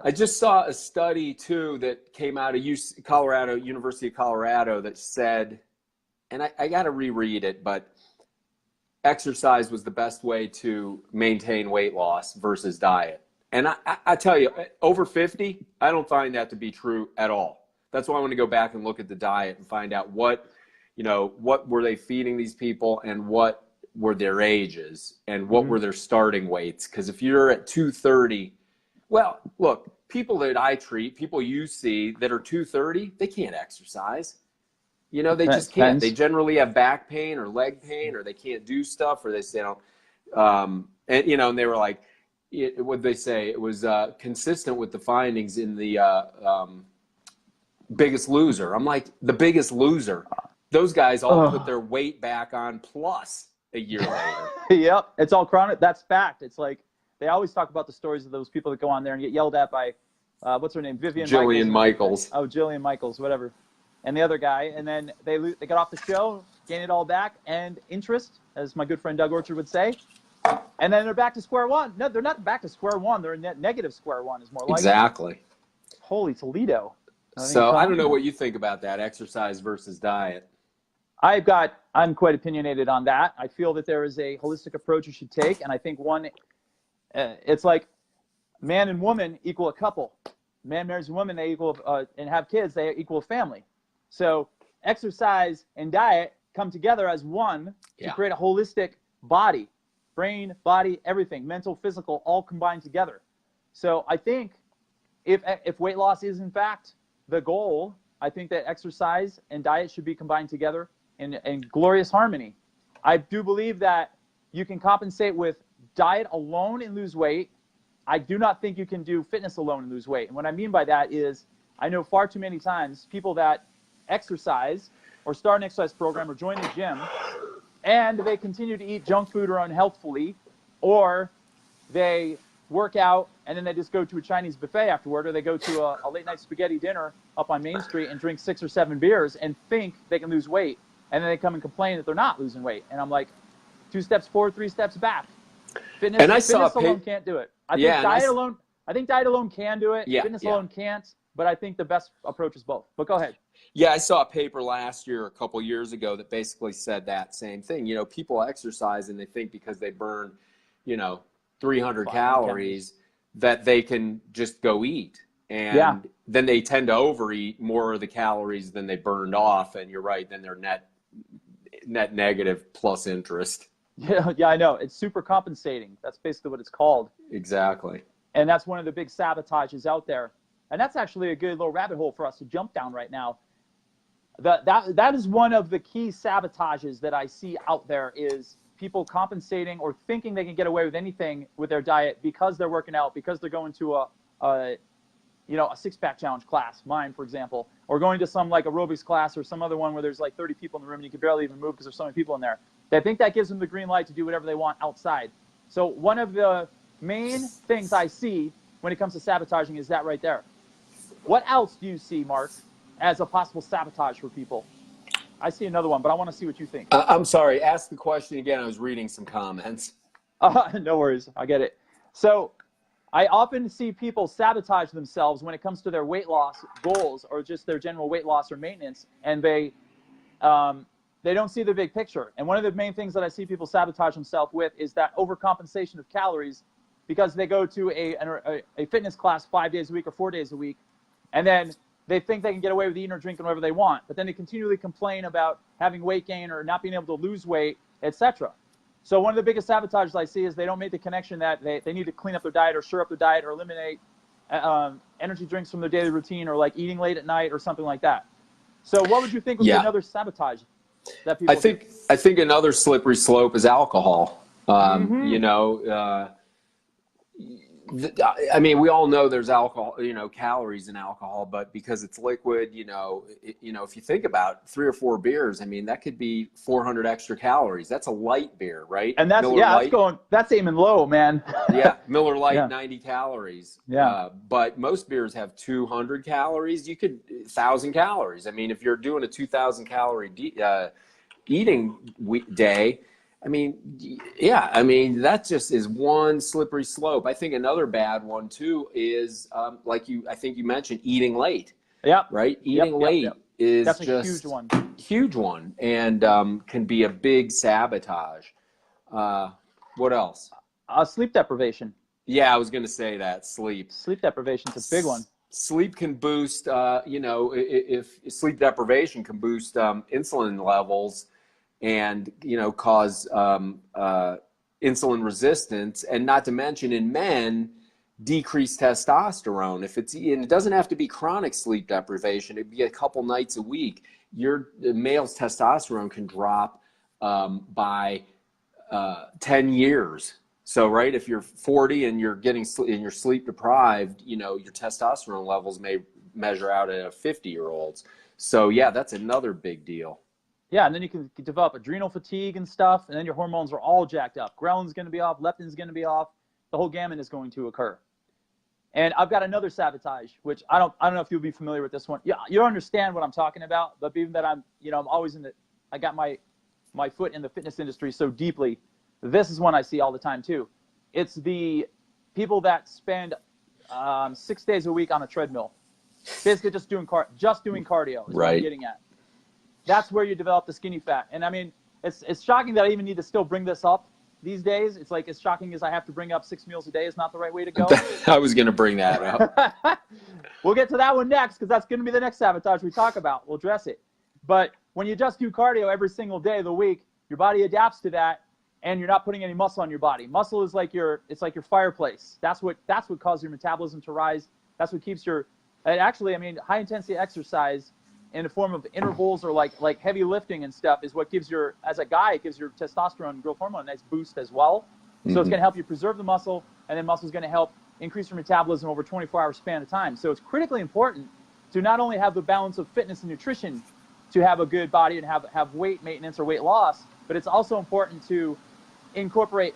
I just saw a study too that came out of University of Colorado, that said, and I got to reread it, but exercise was the best way to maintain weight loss versus diet. And I tell you, over 50, I don't find that to be true at all. That's why I want to go back and look at the diet and find out what were they feeding these people, and what were their ages, and what were their starting weights. Because if you're at 230, well, look, people that I treat, people you see that are 230, they can't exercise. They just can't. They generally have back pain or leg pain, or they can't do stuff, or they say don't. And they were like, what they say? It was consistent with the findings in the Biggest Loser. I'm like, the Biggest Loser. Those guys all put their weight back on plus a year later. Yep, it's all chronic. That's fact. It's like they always talk about the stories of those people that go on there and get yelled at by, what's her name? Jillian Michaels. Oh, Jillian Michaels, whatever. And the other guy, and then they got off the show, gain it all back, and interest, as my good friend Doug Orchard would say, and then they're back to square one. No, they're not back to square one. They're in negative square one is more like exactly. Holy Toledo. So I don't know what you think about that, exercise versus diet. I'm quite opinionated on that. I feel that there is a holistic approach you should take, and I think it's like man and woman equal a couple. Man marries a woman, they equal and have kids, they equal a family. So exercise and diet come together as one to create a holistic body, brain, body, everything, mental, physical, all combined together. So I think if weight loss is in fact the goal, I think that exercise and diet should be combined together in glorious harmony. I do believe that you can compensate with diet alone and lose weight. I do not think you can do fitness alone and lose weight. And what I mean by that is I know far too many times people that exercise or start an exercise program or join the gym and they continue to eat junk food or unhealthfully, or they work out and then they just go to a Chinese buffet afterward, or they go to a late night spaghetti dinner up on Main Street and drink 6 or 7 beers and think they can lose weight. And then they come and complain that they're not losing weight. And I'm like, 2 steps forward, 3 steps back. Fitness alone can't do it. I think diet alone can do it. Yeah, Fitness yeah. alone can't. But I think the best approach is both. But go ahead. Yeah, I saw a paper last year, a couple years ago, that basically said that same thing. You know, people exercise and they think because they burn, 300 calories that they can just go eat. And then they tend to overeat more of the calories than they burned off. And you're right, then they're net negative plus interest. Yeah, I know. It's super compensating. That's basically what it's called. Exactly. And that's one of the big sabotages out there. And that's actually a good little rabbit hole for us to jump down right now. That is one of the key sabotages that I see out there, is people compensating or thinking they can get away with anything with their diet because they're working out, because they're going to a six-pack challenge class, mine, for example, or going to some like aerobics class or some other one where there's like 30 people in the room and you can barely even move because there's so many people in there. They think that gives them the green light to do whatever they want outside. So one of the main things I see when it comes to sabotaging is that right there. What else do you see, Mark, as a possible sabotage for people? I see another one, but I want to see what you think. I'm sorry. Ask the question again. I was reading some comments. No worries. I get it. So I often see people sabotage themselves when it comes to their weight loss goals or just their general weight loss or maintenance, and they don't see the big picture. And one of the main things that I see people sabotage themselves with is that overcompensation of calories, because they go to a fitness class 5 days a week or 4 days a week, and then they think they can get away with eating or drinking whatever they want, but then they continually complain about having weight gain or not being able to lose weight, etc. So one of the biggest sabotages I see is they don't make the connection that they need to clean up their diet or shore up their diet or eliminate energy drinks from their daily routine, or like eating late at night or something like that. So what would you think would be another sabotage that people do? I think another slippery slope is alcohol. I mean, we all know there's alcohol, calories in alcohol, but because it's liquid, if you think about 3 or 4 beers, I mean, that could be 400 extra calories. That's a light beer, right? And that's aiming low, man. Yeah. Miller Lite, 90 calories. Yeah. But most beers have 200 calories. You could 1,000 calories. I mean, if you're doing a 2,000 calorie eating day, I mean, that just is one slippery slope. I think another bad one too is I think you mentioned eating late. Yeah. Right. Eating late is that's just a huge one, and can be a big sabotage. What else? Sleep deprivation. Yeah, I was going to say that. Sleep deprivation is a big one. Sleep can boost. If sleep deprivation can boost insulin levels, and cause insulin resistance, and not to mention in men decrease testosterone. And it doesn't have to be chronic sleep deprivation. It'd be a couple nights a week. The male's testosterone can drop by 10 years. So right, if you're 40 and you're you're sleep deprived, your testosterone levels may measure out at a 50-year-old's. So yeah, that's another big deal. Yeah, and then you can develop adrenal fatigue and stuff, and then your hormones are all jacked up. Ghrelin's going to be off, leptin's going to be off. The whole gamut is going to occur. And I've got another sabotage, which I don't know if you'll be familiar with this one. Yeah, you don't understand what I'm talking about, but being that I'm always I got my foot in the fitness industry so deeply, this is one I see all the time too. It's the people that spend 6 days a week on a treadmill, basically just doing cardio is what I'm getting at. That's where you develop the skinny fat. And I mean, it's shocking that I even need to still bring this up these days. It's like as shocking as I have to bring up 6 meals a day is not the right way to go. I was going to bring that up. We'll get to that one next, because that's going to be the next sabotage we talk about. We'll address it. But when you just do cardio every single day of the week, your body adapts to that, and you're not putting any muscle on your body. Muscle is like your fireplace. That's what causes your metabolism to rise. That's what keeps high intensity exercise in the form of intervals or like heavy lifting and stuff is what gives as a guy, it gives your testosterone and growth hormone a nice boost as well. So it's going to help you preserve the muscle, and then muscle is going to help increase your metabolism over a 24-hour span of time. So it's critically important to not only have the balance of fitness and nutrition to have a good body and have weight maintenance or weight loss, but it's also important to incorporate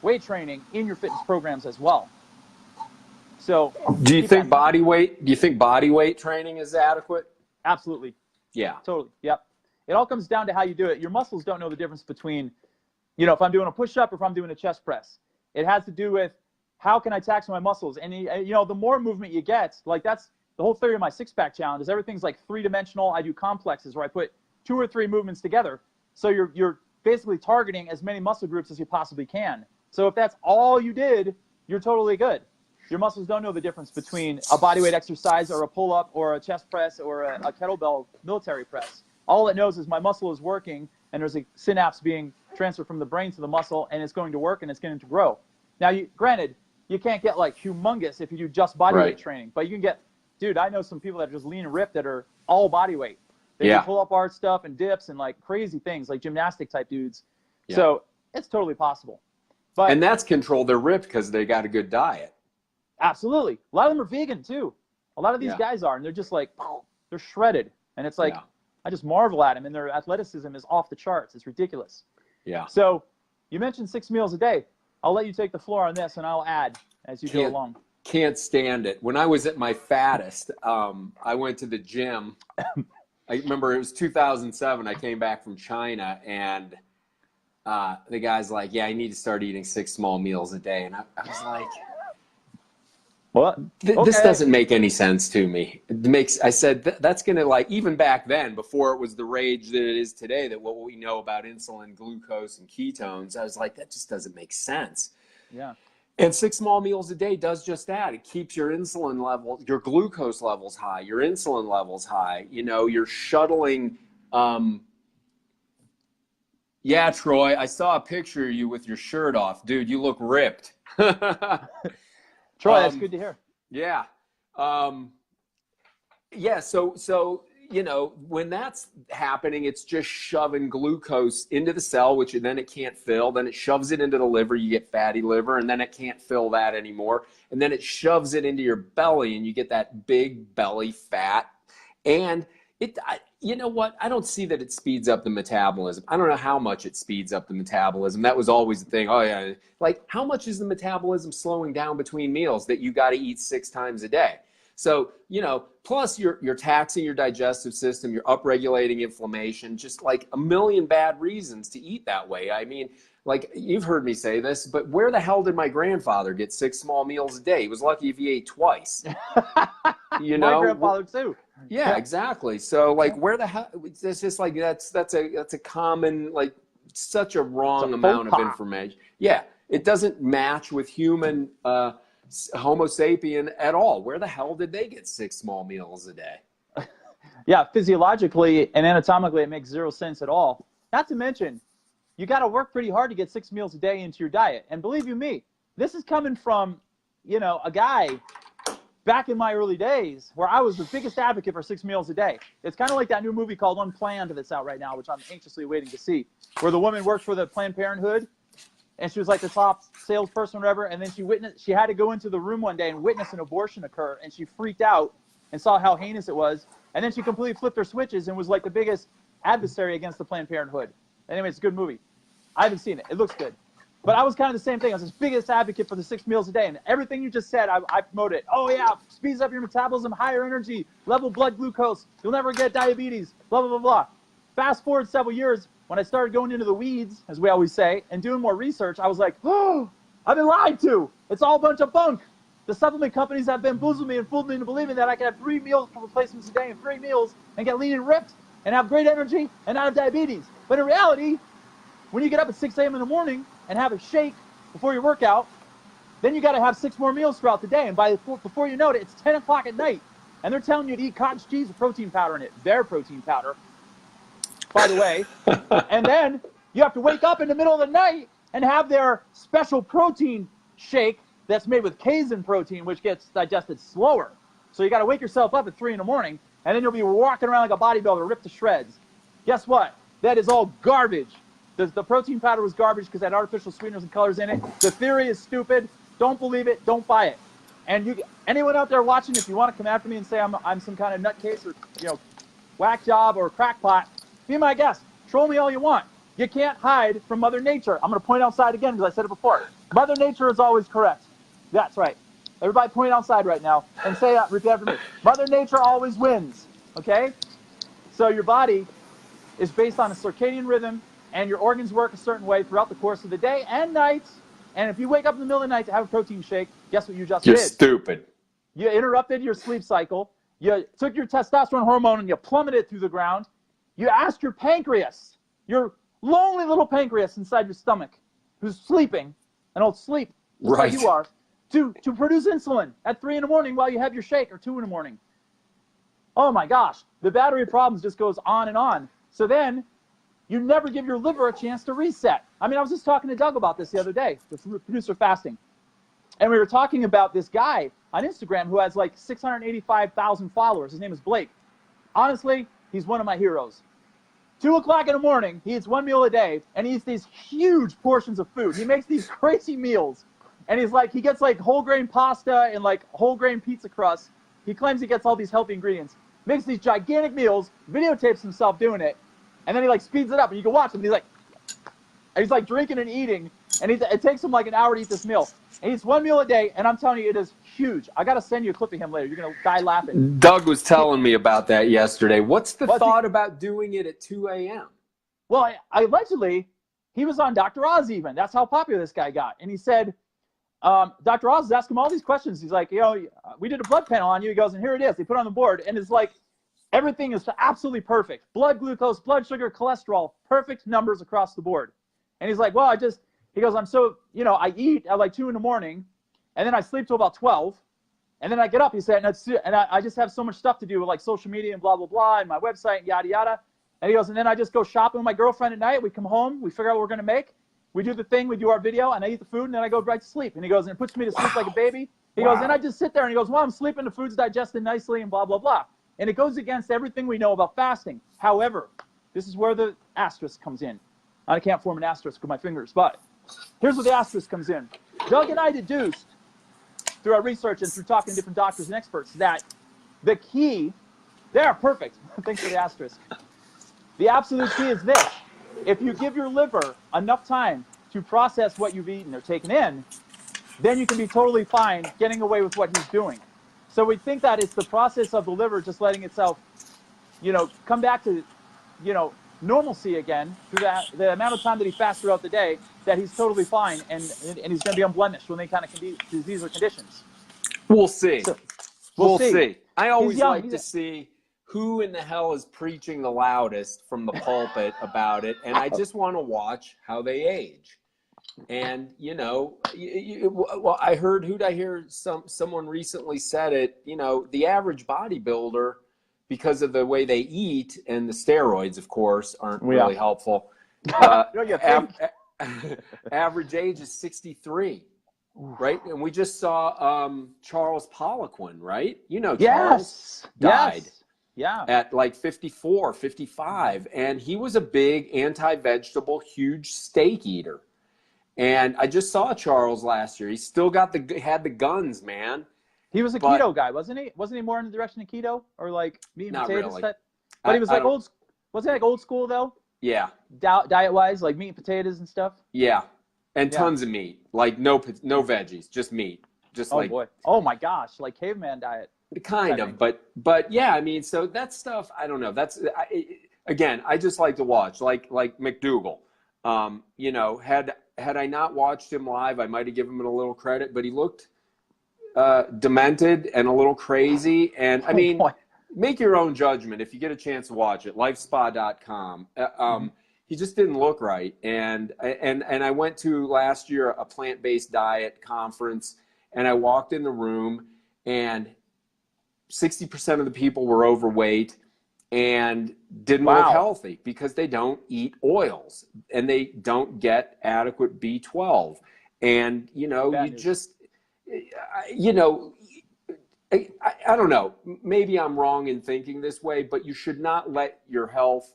weight training in your fitness programs as well. So do you think body weight training is adequate? Absolutely. Yeah. Totally. Yep. It all comes down to how you do it. Your muscles don't know the difference between, if I'm doing a push-up or if I'm doing a chest press. It has to do with how can I tax my muscles? And you know, the more movement you get, like that's the whole theory of my six-pack challenge is everything's like three-dimensional. I do complexes where I put 2 or 3 movements together. So you're basically targeting as many muscle groups as you possibly can. So if that's all you did, you're totally good. Your muscles don't know the difference between a bodyweight exercise or a pull-up or a chest press or a kettlebell military press. All it knows is my muscle is working and there's a synapse being transferred from the brain to the muscle and it's going to work and it's going to grow. Now, granted, you can't get like humongous if you do just bodyweight training, but you can get, dude, I know some people that are just lean and ripped that are all bodyweight. They do pull-up bar stuff and dips and like crazy things like gymnastic type dudes. Yeah. So it's totally possible. But, and that's controlled. They're ripped because they got a good diet. Absolutely. A lot of them are vegan too. A lot of these guys are, and they're just like, they're shredded. And it's like, I just marvel at them, and their athleticism is off the charts. It's ridiculous. Yeah. So you mentioned 6 meals a day. I'll let you take the floor on this, and I'll add as you go along. Can't stand it. When I was at my fattest, I went to the gym. I remember it was 2007. I came back from China, and the guy's like, yeah, you need to start eating 6 small meals a day. And I was like, what? This doesn't make any sense to me. I said, that's going to, like, even back then, before it was the rage that it is today, that what we know about insulin, glucose, and ketones, I was like, that just doesn't make sense. Yeah. And 6 small meals a day does just that. It keeps your insulin level, your glucose levels high, your insulin levels high. You know, you're shuttling. Yeah, Troy, I saw a picture of you with your shirt off. Dude, you look ripped. Troy, that's good to hear. Yeah. Yeah, so you know, when that's happening, it's just shoving glucose into the cell, which then it can't fill. Then it shoves it into the liver. You get fatty liver, and then it can't fill that anymore. And then it shoves it into your belly, and you get that big belly fat. And you know what? I don't see that it speeds up the metabolism. I don't know how much it speeds up the metabolism. That was always the thing. Oh, yeah. Like, how much is the metabolism slowing down between meals that you got to eat 6 times a day? So, you know, plus you're taxing your digestive system, you're upregulating inflammation, just like a million bad reasons to eat that way. I mean, like, you've heard me say this, but where the hell did my grandfather get 6 small meals a day? He was lucky if he ate twice. You know? My grandfather too. Yeah, exactly. So, like, where the hell? It's just like that's a common, like, such a wrong amount of information. Yeah, it doesn't match with human Homo sapien at all. Where the hell did they get 6 small meals a day? Yeah, physiologically and anatomically, it makes 0 sense at all. Not to mention, you got to work pretty hard to get 6 meals a day into your diet. And believe you me, this is coming from, you know, a guy back in my early days where I was the biggest advocate for 6 meals a day. It's kind of like that new movie called Unplanned that's out right now, which I'm anxiously waiting to see, where the woman worked for the Planned Parenthood, and she was like the top salesperson or whatever, and then she had to go into the room one day and witness an abortion occur, and she freaked out and saw how heinous it was, and then she completely flipped her switches and was like the biggest adversary against the Planned Parenthood. Anyway, it's a good movie. I haven't seen it. It looks good. But I was kind of the same thing. I was his biggest advocate for the 6 meals a day, and everything you just said, I promoted. Oh, yeah, speeds up your metabolism, higher energy, level blood glucose. You'll never get diabetes, blah, blah, blah, blah. Fast forward several years, when I started going into the weeds, as we always say, and doing more research, I was like, oh, I've been lied to. It's all a bunch of bunk. The supplement companies have bamboozled me and fooled me into believing that I can have 3 meal replacements a day and 3 meals and get lean and ripped and have great energy and not have diabetes. But in reality, when you get up at 6 a.m. in the morning and have a shake before your workout, then you got to have 6 more meals throughout the day. And before you know it, it's 10 o'clock at night. And they're telling you to eat cottage cheese with protein powder in it. Their protein powder, by the way. And then you have to wake up in the middle of the night and have their special protein shake that's made with casein protein, which gets digested slower. So you got to wake yourself up at 3 in the morning, and then you'll be walking around like a bodybuilder, ripped to shreds. Guess what? That is all garbage. The protein powder was garbage because it had artificial sweeteners and colors in it. The theory is stupid. Don't believe it. Don't buy it. And anyone out there watching, if you want to come after me and say I'm some kind of nutcase or, you know, whack job or crackpot, be my guest. Troll me all you want. You can't hide from Mother Nature. I'm going to point outside again because I said it before. Mother Nature is always correct. That's right. Everybody point outside right now and say, repeat after me. Mother Nature always wins. Okay? So your body is based on a circadian rhythm, and your organs work a certain way throughout the course of the day and night, And if you wake up in the middle of the night to have a protein shake, guess what you just You're did? stupid. You interrupted your sleep cycle. You took your testosterone hormone and you plummeted it through the ground. You asked your pancreas, your lonely little pancreas inside your stomach, who's sleeping, an old sleep, just like you are, to produce insulin at 3 in the morning while you have your shake, or 2 in the morning. Oh my gosh, the battery of problems just goes on and on. So then you never give your liver a chance to reset. I mean, I was just talking to Doug about this the other day, the producer fasting. And we were talking about this guy on Instagram who has like 685,000 followers. His name is Blake. Honestly, he's one of my heroes. 2 o'clock in the morning, he eats 1 meal a day, and he eats these huge portions of food. He makes these crazy meals. And he gets like whole grain pasta and like whole grain pizza crust. He claims he gets all these healthy ingredients. Makes these gigantic meals, videotapes himself doing it, and then he like speeds it up, and you can watch him. And he's like drinking and eating, and it takes him like an hour to eat this meal. And he eats 1 meal a day, and I'm telling you, it is huge. I got to send you a clip of him later. You're going to die laughing. Doug was telling me about that yesterday. What's the thought about doing it at 2 a.m.? Well, allegedly, he was on Dr. Oz even. That's how popular this guy got. And he said, Dr. Oz is asking him all these questions. He's like, we did a blood panel on you. He goes, and here it is. They put it on the board, and it's like, everything is absolutely perfect. Blood glucose, blood sugar, cholesterol, perfect numbers across the board. And he's like, well, he goes, I eat at like 2 in the morning, and then I sleep till about 12, and then I get up, he said, and I just have so much stuff to do with like social media and blah, blah, blah, and my website, and yada, yada. And he goes, and then I just go shopping with my girlfriend at night. We come home, we figure out what we're going to make. We do the thing, we do our video, and I eat the food, and then I go right to sleep. And he goes, and it puts me to sleep like a baby. He goes, and I just sit there, and he goes, well, I'm sleeping, the food's digested nicely, and blah, blah, blah. And it goes against everything we know about fasting. However, this is where the asterisk comes in. I can't form an asterisk with my fingers, but here's where the asterisk comes in. Doug and I deduced through our research and through talking to different doctors and experts that the key, there, perfect. Thanks for the asterisk. The absolute key is this. If you give your liver enough time to process what you've eaten or taken in, then you can be totally fine getting away with what he's doing. So we think that it's the process of the liver just letting itself, come back to, normalcy again through the amount of time that he fasts throughout the day, that he's totally fine and he's going to be unblemished when they kind of disease or conditions. We'll see. So, we'll see. I always like to see who in the hell is preaching the loudest from the pulpit about it, and I just want to watch how they age. And well, I heard, who'd I hear? Someone recently said it. The average bodybuilder, because of the way they eat and the steroids, of course, aren't really helpful. Average age is 63, right? And we just saw Charles Poliquin, right? Charles died. Yeah. At like 54, 55. And he was a big anti-vegetable, huge steak eater. And I just saw Charles last year. He still had the guns, man. He was a keto guy, wasn't he? Wasn't he more in the direction of keto or like meat and potatoes? Really. But he was like old. Wasn't he like old school though? Yeah. Diet-wise, like meat and potatoes and stuff. Yeah, and tons of meat, like no veggies, just meat, boy. Oh my gosh, like caveman diet. Kind of, but yeah, I mean, so that stuff, I don't know. Again, I just like to watch, like McDougal. Had I not watched him live, I might have given him a little credit, but he looked demented and a little crazy. And I mean, make your own judgment if you get a chance to watch it. Lifespa.com. He just didn't look right. And I went to last year a plant-based diet conference, and I walked in the room, and 60% of the people were overweight and didn't look healthy because they don't eat oils and they don't get adequate B12. And, I don't know, maybe I'm wrong in thinking this way, but you should not let your health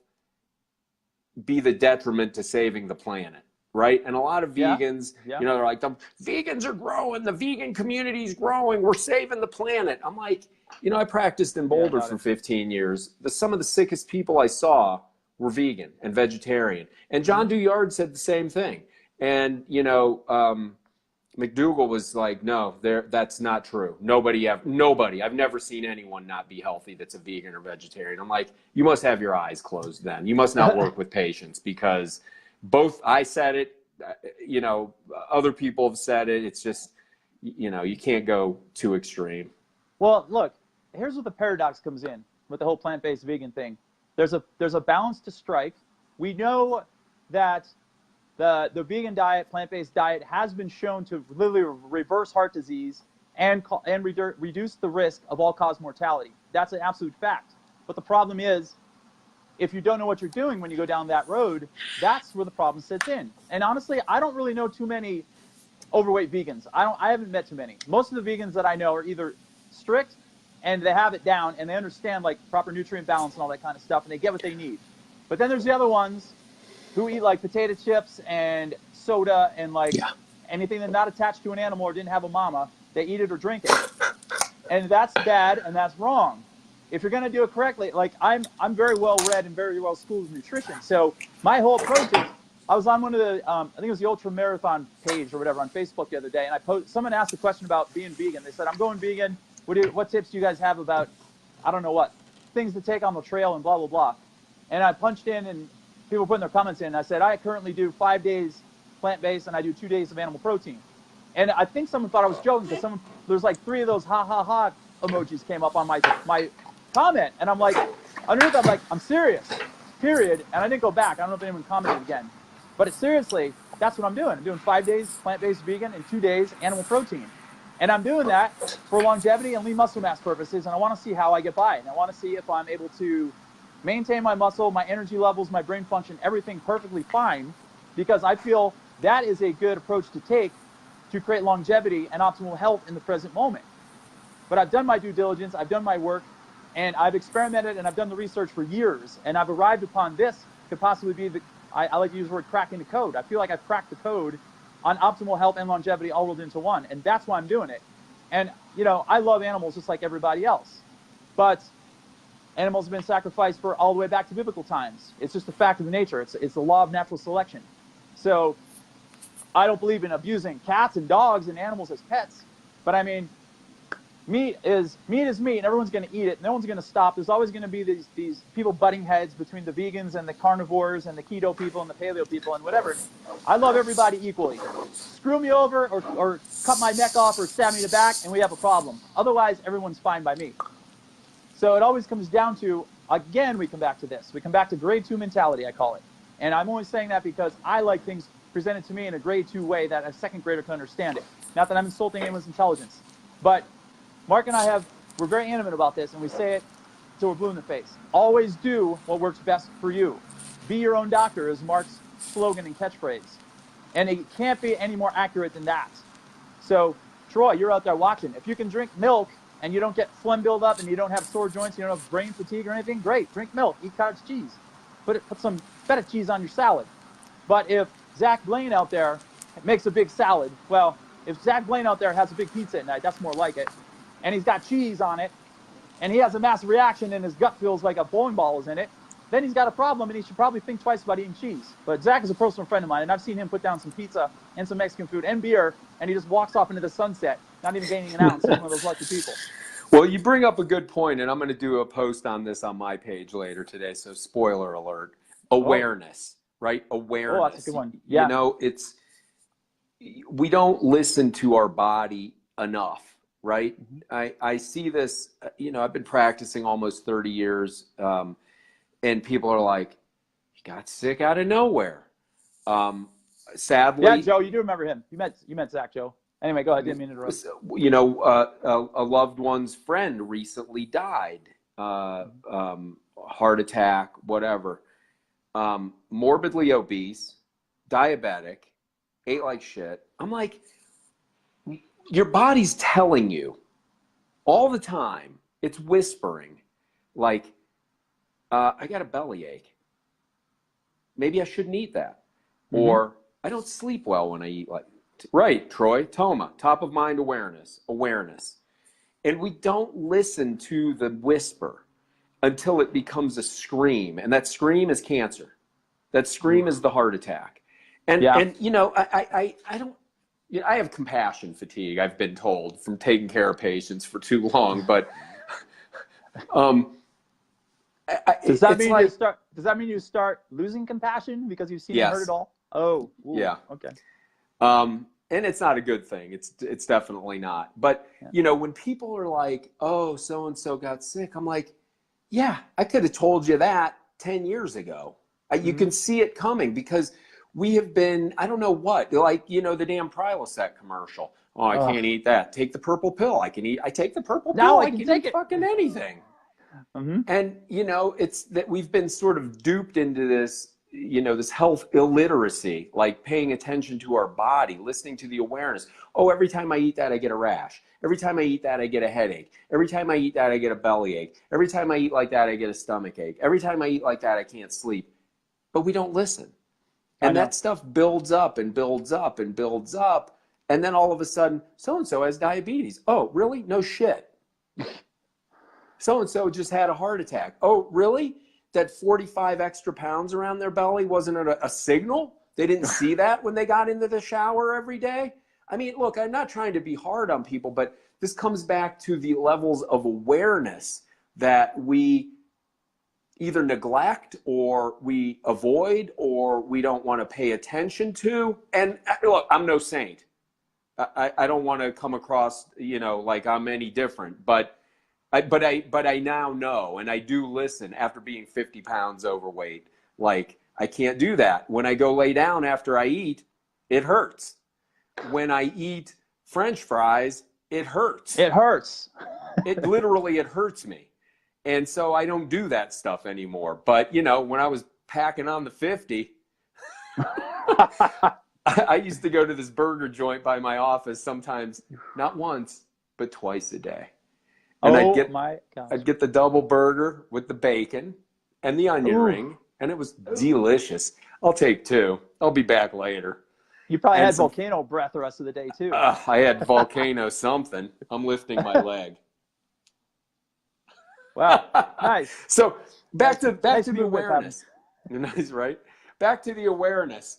be the detriment to saving the planet. Right. And a lot of vegans, they're like, the vegans are growing. The vegan community is growing. We're saving the planet. I'm like, I practiced in Boulder for 15 years. Some of the sickest people I saw were vegan and vegetarian. And John Douillard said the same thing. And, McDougal was like, no, that's not true. Nobody. I've never seen anyone not be healthy that's a vegan or vegetarian. I'm like, you must have your eyes closed then. You must not work with patients, because I said it, you know, other people have said it. It's just, you know, you can't go too extreme. Well, look, here's where the paradox comes in with the whole plant-based vegan thing. There's a balance to strike. We know that the vegan diet, plant-based diet, has been shown to literally reverse heart disease and reduce the risk of all-cause mortality. That's an absolute fact. But the problem is, if you don't know what you're doing when you go down that road, that's where the problem sits in. And honestly, I don't really know too many overweight vegans. I haven't met too many. Most of the vegans that I know are either strict and they have it down and they understand like proper nutrient balance and all that kind of stuff and they get what they need. But then there's the other ones who eat like potato chips and soda and like anything that's not attached to an animal or didn't have a mama. They eat it or drink it. And that's bad and that's wrong. If you're going to do it correctly, like I'm very well read and very well schooled in nutrition. So my whole approach is, I was on one of the, I think it was the Ultra Marathon page or whatever on Facebook the other day, and someone asked a question about being vegan. They said, I'm going vegan. What tips do you guys have about, I don't know what, things to take on the trail and blah, blah, blah. And I punched in and people putting their comments in. And I said, I currently do 5 days plant-based and I do 2 days of animal protein. And I think someone thought I was joking because there's like 3 of those ha ha ha emojis came up on my comment. And I'm like, underneath I'm like, I'm serious, period. And I didn't go back. I don't know if anyone commented again. But seriously, that's what I'm doing. I'm doing 5 days plant-based vegan and 2 days animal protein. And I'm doing that for longevity and lean muscle mass purposes. And I want to see how I get by. And I want to see if I'm able to maintain my muscle, my energy levels, my brain function, everything perfectly fine. Because I feel that is a good approach to take to create longevity and optimal health in the present moment. But I've done my due diligence. I've done my work. And I've experimented and I've done the research for years. And I've arrived upon this could possibly be I like to use the word cracking the code. I feel like I've cracked the code on optimal health and longevity all rolled into one. And that's why I'm doing it. And, you know, I love animals just like everybody else. But animals have been sacrificed for all the way back to biblical times. It's just a fact of nature. It's the law of natural selection. So I don't believe in abusing cats and dogs and animals as pets. But I mean, meat is meat, and everyone's going to eat it. No one's going to stop. There's always going to be these people butting heads between the vegans and the carnivores and the keto people and the paleo people and whatever. I love everybody equally. Screw me over or cut my neck off or stab me in the back and we have a problem. Otherwise, everyone's fine by me. So it always comes down to, again, we come back to this. We come back to grade 2 mentality, I call it. And I'm only saying that because I like things presented to me in a grade 2 way that a second grader can understand it. Not that I'm insulting anyone's intelligence. But Mark and we're very intimate about this, and we say it till we're blue in the face. Always do what works best for you. Be your own doctor is Mark's slogan and catchphrase. And it can't be any more accurate than that. So, Troy, you're out there watching. If you can drink milk and you don't get phlegm buildup and you don't have sore joints, you don't have brain fatigue or anything, great. Drink milk. Eat cottage cheese. Put some feta cheese on your salad. But if Zach Blaine out there makes a big salad, well, if Zach Blaine out there has a big pizza at night, that's more like it, and he's got cheese on it, and he has a massive reaction and his gut feels like a bowling ball is in it, then he's got a problem and he should probably think twice about eating cheese. But Zach is a personal friend of mine, and I've seen him put down some pizza and some Mexican food and beer, and he just walks off into the sunset, not even gaining an ounce. He's one of those lucky people. Well, you bring up a good point, and I'm going to do a post on this on my page later today, so spoiler alert. Awareness, right? Awareness. Oh, that's a good one. Yeah. You know, we don't listen to our body enough. Right. Mm-hmm. I see this, you know, I've been practicing almost 30 years. And people are like, he got sick out of nowhere. Sadly. Yeah, Joe, you do remember him. You met Zach, Joe. Anyway, go ahead. I didn't mean to interrupt. You know, a loved one's friend recently died. Heart attack, whatever. Morbidly obese, diabetic, ate like shit. I'm like, your body's telling you all the time. It's whispering like, I got a bellyache. Maybe I shouldn't eat that. Mm-hmm. Or I don't sleep well when I eat like, right, Troy, Toma, top of mind awareness. And we don't listen to the whisper until it becomes a scream. And that scream is cancer. That scream is the heart attack. And, and you know, I don't, you know, I have compassion fatigue, I've been told, from taking care of patients for too long. But does that mean you start losing compassion because you've seen them hurt it all? Oh, ooh, Yeah. okay. And it's not a good thing. It's definitely not. But you know, when people are like, "Oh, so and so got sick," I'm like, "Yeah, I could have told you that 10 years ago." You can see it coming because we have been, I don't know what, like, you know, the damn Prilosec commercial. Oh, I can't eat that. Take the purple pill. I take the purple pill. Now I I can can take eat it. fucking anything. And, you know, it's that we've been sort of duped into this, you know, this health illiteracy, like paying attention to our body, listening to the awareness. Oh, every time I eat that, I get a rash. Every time I eat that, I get a headache. Every time I eat that, I get a bellyache. Every time I eat like that, I get a stomach ache. Every time I eat like that, I can't sleep. But we don't listen. And that stuff builds up and builds up and builds up. And then all of a sudden, so-and-so has diabetes. Oh, really? No shit. So-and-so just had a heart attack. Oh, really? That 45 extra pounds around their belly wasn't a signal? They didn't see that when they got into the shower every day? I mean, look, I'm not trying to be hard on people, but this comes back to the levels of awareness that we either neglect or we avoid or we don't want to pay attention to. And look, I'm no saint. I don't want to come across, you know, like I'm any different, but I now know, and I do listen after being 50 pounds overweight. Like, I can't do that. When I go lay down after I eat, it hurts. When I eat French fries, it hurts. It hurts. It literally, it hurts me. And so I don't do that stuff anymore. But, you know, when I was packing on the 50, I used to go to this burger joint by my office sometimes, not once, but twice a day. And I'd get the double burger with the bacon and the onion ring, and it was delicious. I'll take two. I'll be back later. You probably had volcano breath the rest of the day, too. I had volcano something. I'm lifting my leg. Wow, nice. So back to nice the awareness. Nice, right? Back to the awareness.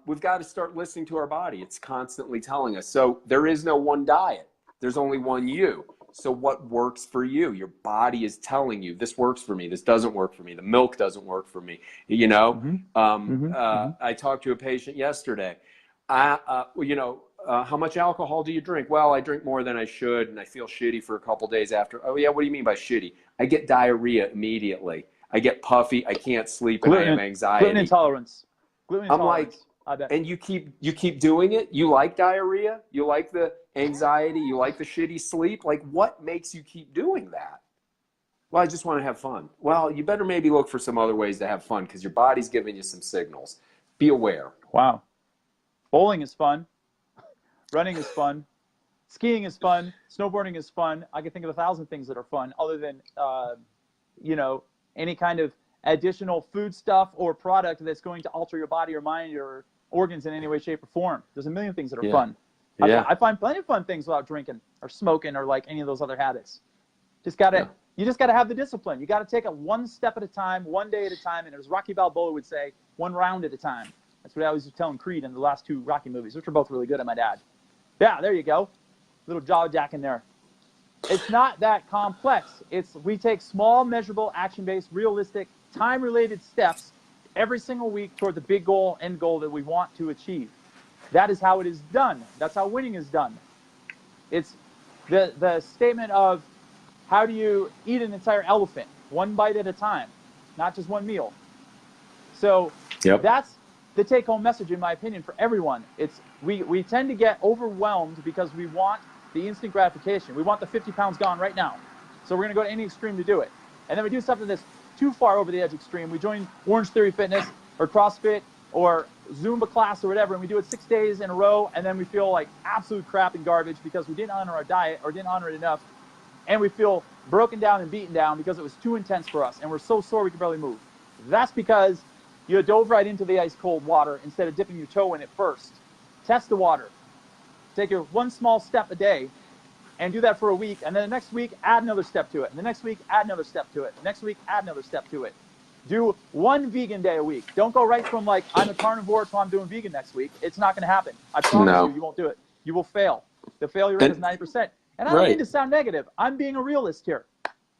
We've got to start listening to our body. It's constantly telling us. So there is no one diet. There's only one you. So what works for you? Your body is telling you, this works for me. This doesn't work for me. The milk doesn't work for me. You know, I talked to a patient yesterday. You know, how much alcohol do you drink? Well, I drink more than I should, and I feel shitty for a couple days after. Oh, yeah, what do you mean by shitty? I get diarrhea immediately. I get puffy. I can't sleep, and I have anxiety. Gluten intolerance. I'm like, and you keep doing it? You like diarrhea? You like the anxiety? You like the shitty sleep? Like, what makes you keep doing that? Well, I just want to have fun. Well, you better maybe look for some other ways to have fun because your body's giving you some signals. Be aware. Wow. Bowling is fun. Running is fun. Skiing is fun. Snowboarding is fun. I can think of 1,000 things that are fun other than, you know, any kind of additional food stuff or product that's going to alter your body or mind or organs in any way, shape, or form. There's a million things that are fun. Yeah. I find plenty of fun things without drinking or smoking or like any of those other habits. You just gotta have the discipline. You gotta take it one step at a time, one day at a time, and as Rocky Balboa would say, one round at a time. That's what I was telling Creed in the last two Rocky movies, which are both really good at my dad. Yeah, there you go. Little jaw jack in there. It's not that complex. We take small, measurable, action-based, realistic, time-related steps every single week toward the big goal, end goal that we want to achieve. That is how it is done. That's how winning is done. It's the statement of how do you eat an entire elephant, one bite at a time, not just one meal. So that's the take-home message, in my opinion, for everyone. It's we tend to get overwhelmed because we want the instant gratification. We want the 50 pounds gone right now. So we're going to go to any extreme to do it. And then we do something that's too far over the edge extreme. We join Orange Theory Fitness or CrossFit or Zumba class or whatever, and we do it 6 days in a row, and then we feel like absolute crap and garbage because we didn't honor our diet or didn't honor it enough, and we feel broken down and beaten down because it was too intense for us, and we're so sore we can barely move. That's because you dove right into the ice-cold water instead of dipping your toe in it first. Test the water. Take your one small step a day and do that for a week, and then the next week, add another step to it, and the next week, add another step to it, the next week, add another step to it. Do one vegan day a week. Don't go right from like, I'm a carnivore to I'm doing vegan next week. It's not going to happen. I promise you won't do it. You will fail. The failure rate is 90%. And I don't mean to sound negative. I'm being a realist here.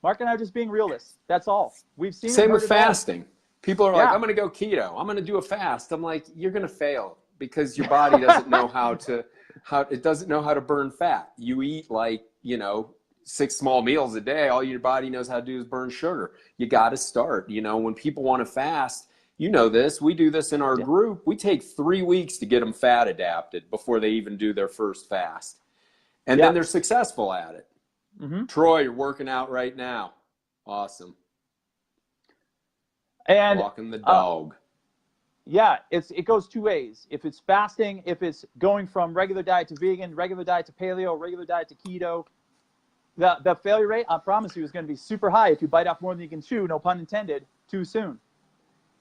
Mark and I are just being realists. That's all. We've seen Same with fasting. People are like, Yeah. I'm going to go keto. I'm going to do a fast. I'm like, you're going to fail because your body doesn't know how to burn fat. You eat like, 6 small meals a day. All your body knows how to do is burn sugar. You got to start. When people want to fast, this, we do this in our group. We take 3 weeks to get them fat adapted before they even do their first fast. And then they're successful at it. Mm-hmm. Troy, you're working out right now. Awesome. And walking the dog. It goes 2 ways. If it's fasting, if it's going from regular diet to vegan, regular diet to paleo, regular diet to keto, the failure rate, I promise you, is going to be super high if you bite off more than you can chew, no pun intended, too soon.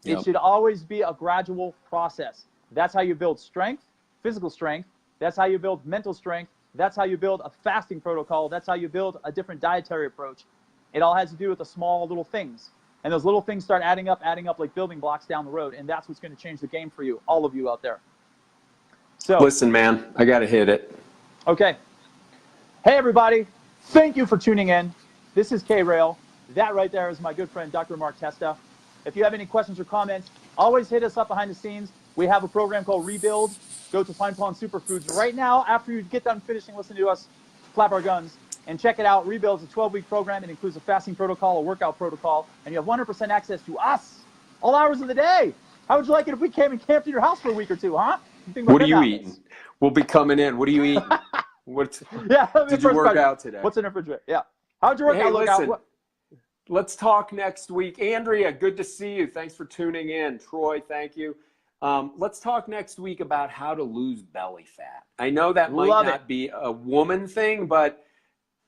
Yep. It should always be a gradual process. That's how you build strength, physical strength. That's how you build mental strength. That's how you build a fasting protocol. That's how you build a different dietary approach. It all has to do with the small little things. And those little things start adding up like building blocks down the road. And that's what's going to change the game for you, all of you out there. So listen, man, I got to hit it. Okay. Hey, everybody. Thank you for tuning in. This is K-Rail. That right there is my good friend, Dr. Mark Testa. If you have any questions or comments, always hit us up behind the scenes. We have a program called Rebuild. Go to Pine Pond Superfoods right now after you get done finishing listening to us clap our guns. And check it out. Rebuild is a 12-week program. It includes a fasting protocol, a workout protocol, and you have 100% access to us all hours of the day. How would you like it if we came and camped in your house for a week or two, huh? What are you eating? We'll be coming in. What are you eating? Did you work out today? What's in the refrigerator? Yeah. How'd your workout look out? Let's talk next week. Andrea, good to see you. Thanks for tuning in. Troy, thank you. Let's talk next week about how to lose belly fat. I know that might not be a woman thing, but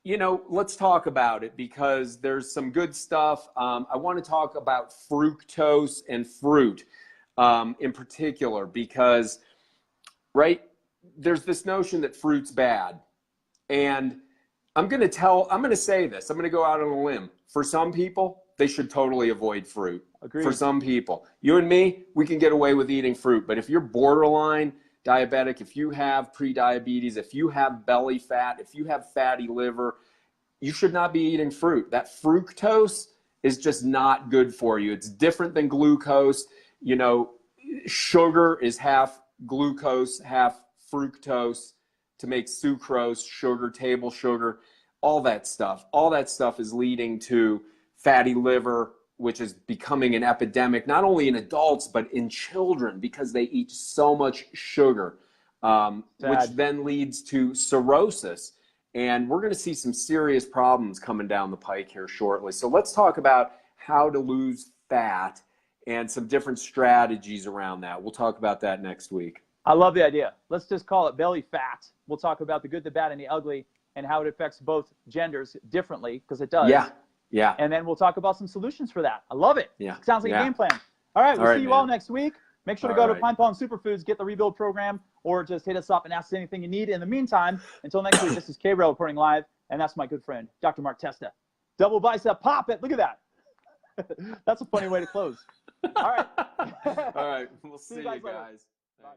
let's talk about it because there's some good stuff. I want to talk about fructose and fruit in particular because, there's this notion that fruit's bad. And I'm going to say this. I'm going to go out on a limb. For some people, they should totally avoid fruit. Agreed. For some people. You and me, we can get away with eating fruit. But if you're borderline diabetic, if you have prediabetes, if you have belly fat, if you have fatty liver, you should not be eating fruit. That fructose is just not good for you. It's different than glucose. Sugar is half glucose, half fructose to make sucrose, sugar, table sugar, all that stuff. All that stuff is leading to fatty liver, which is becoming an epidemic, not only in adults, but in children because they eat so much sugar, which then leads to cirrhosis. And we're going to see some serious problems coming down the pike here shortly. So let's talk about how to lose fat and some different strategies around that. We'll talk about that next week. I love the idea. Let's just call it belly fat. We'll talk about the good, the bad, and the ugly and how it affects both genders differently because it does. Yeah. And then we'll talk about some solutions for that. I love it. Yeah. Sounds like a game plan. All right. We'll see you all next week. Make sure to go to Pine Pond Superfoods, get the Rebuild program, or just hit us up and ask us anything you need. In the meantime, until next week, this is K-Rail reporting live, and that's my good friend, Dr. Mark Testa. Double bicep, pop it. Look at that. That's a funny way to close. All right. All right. We'll see you guys. Bye.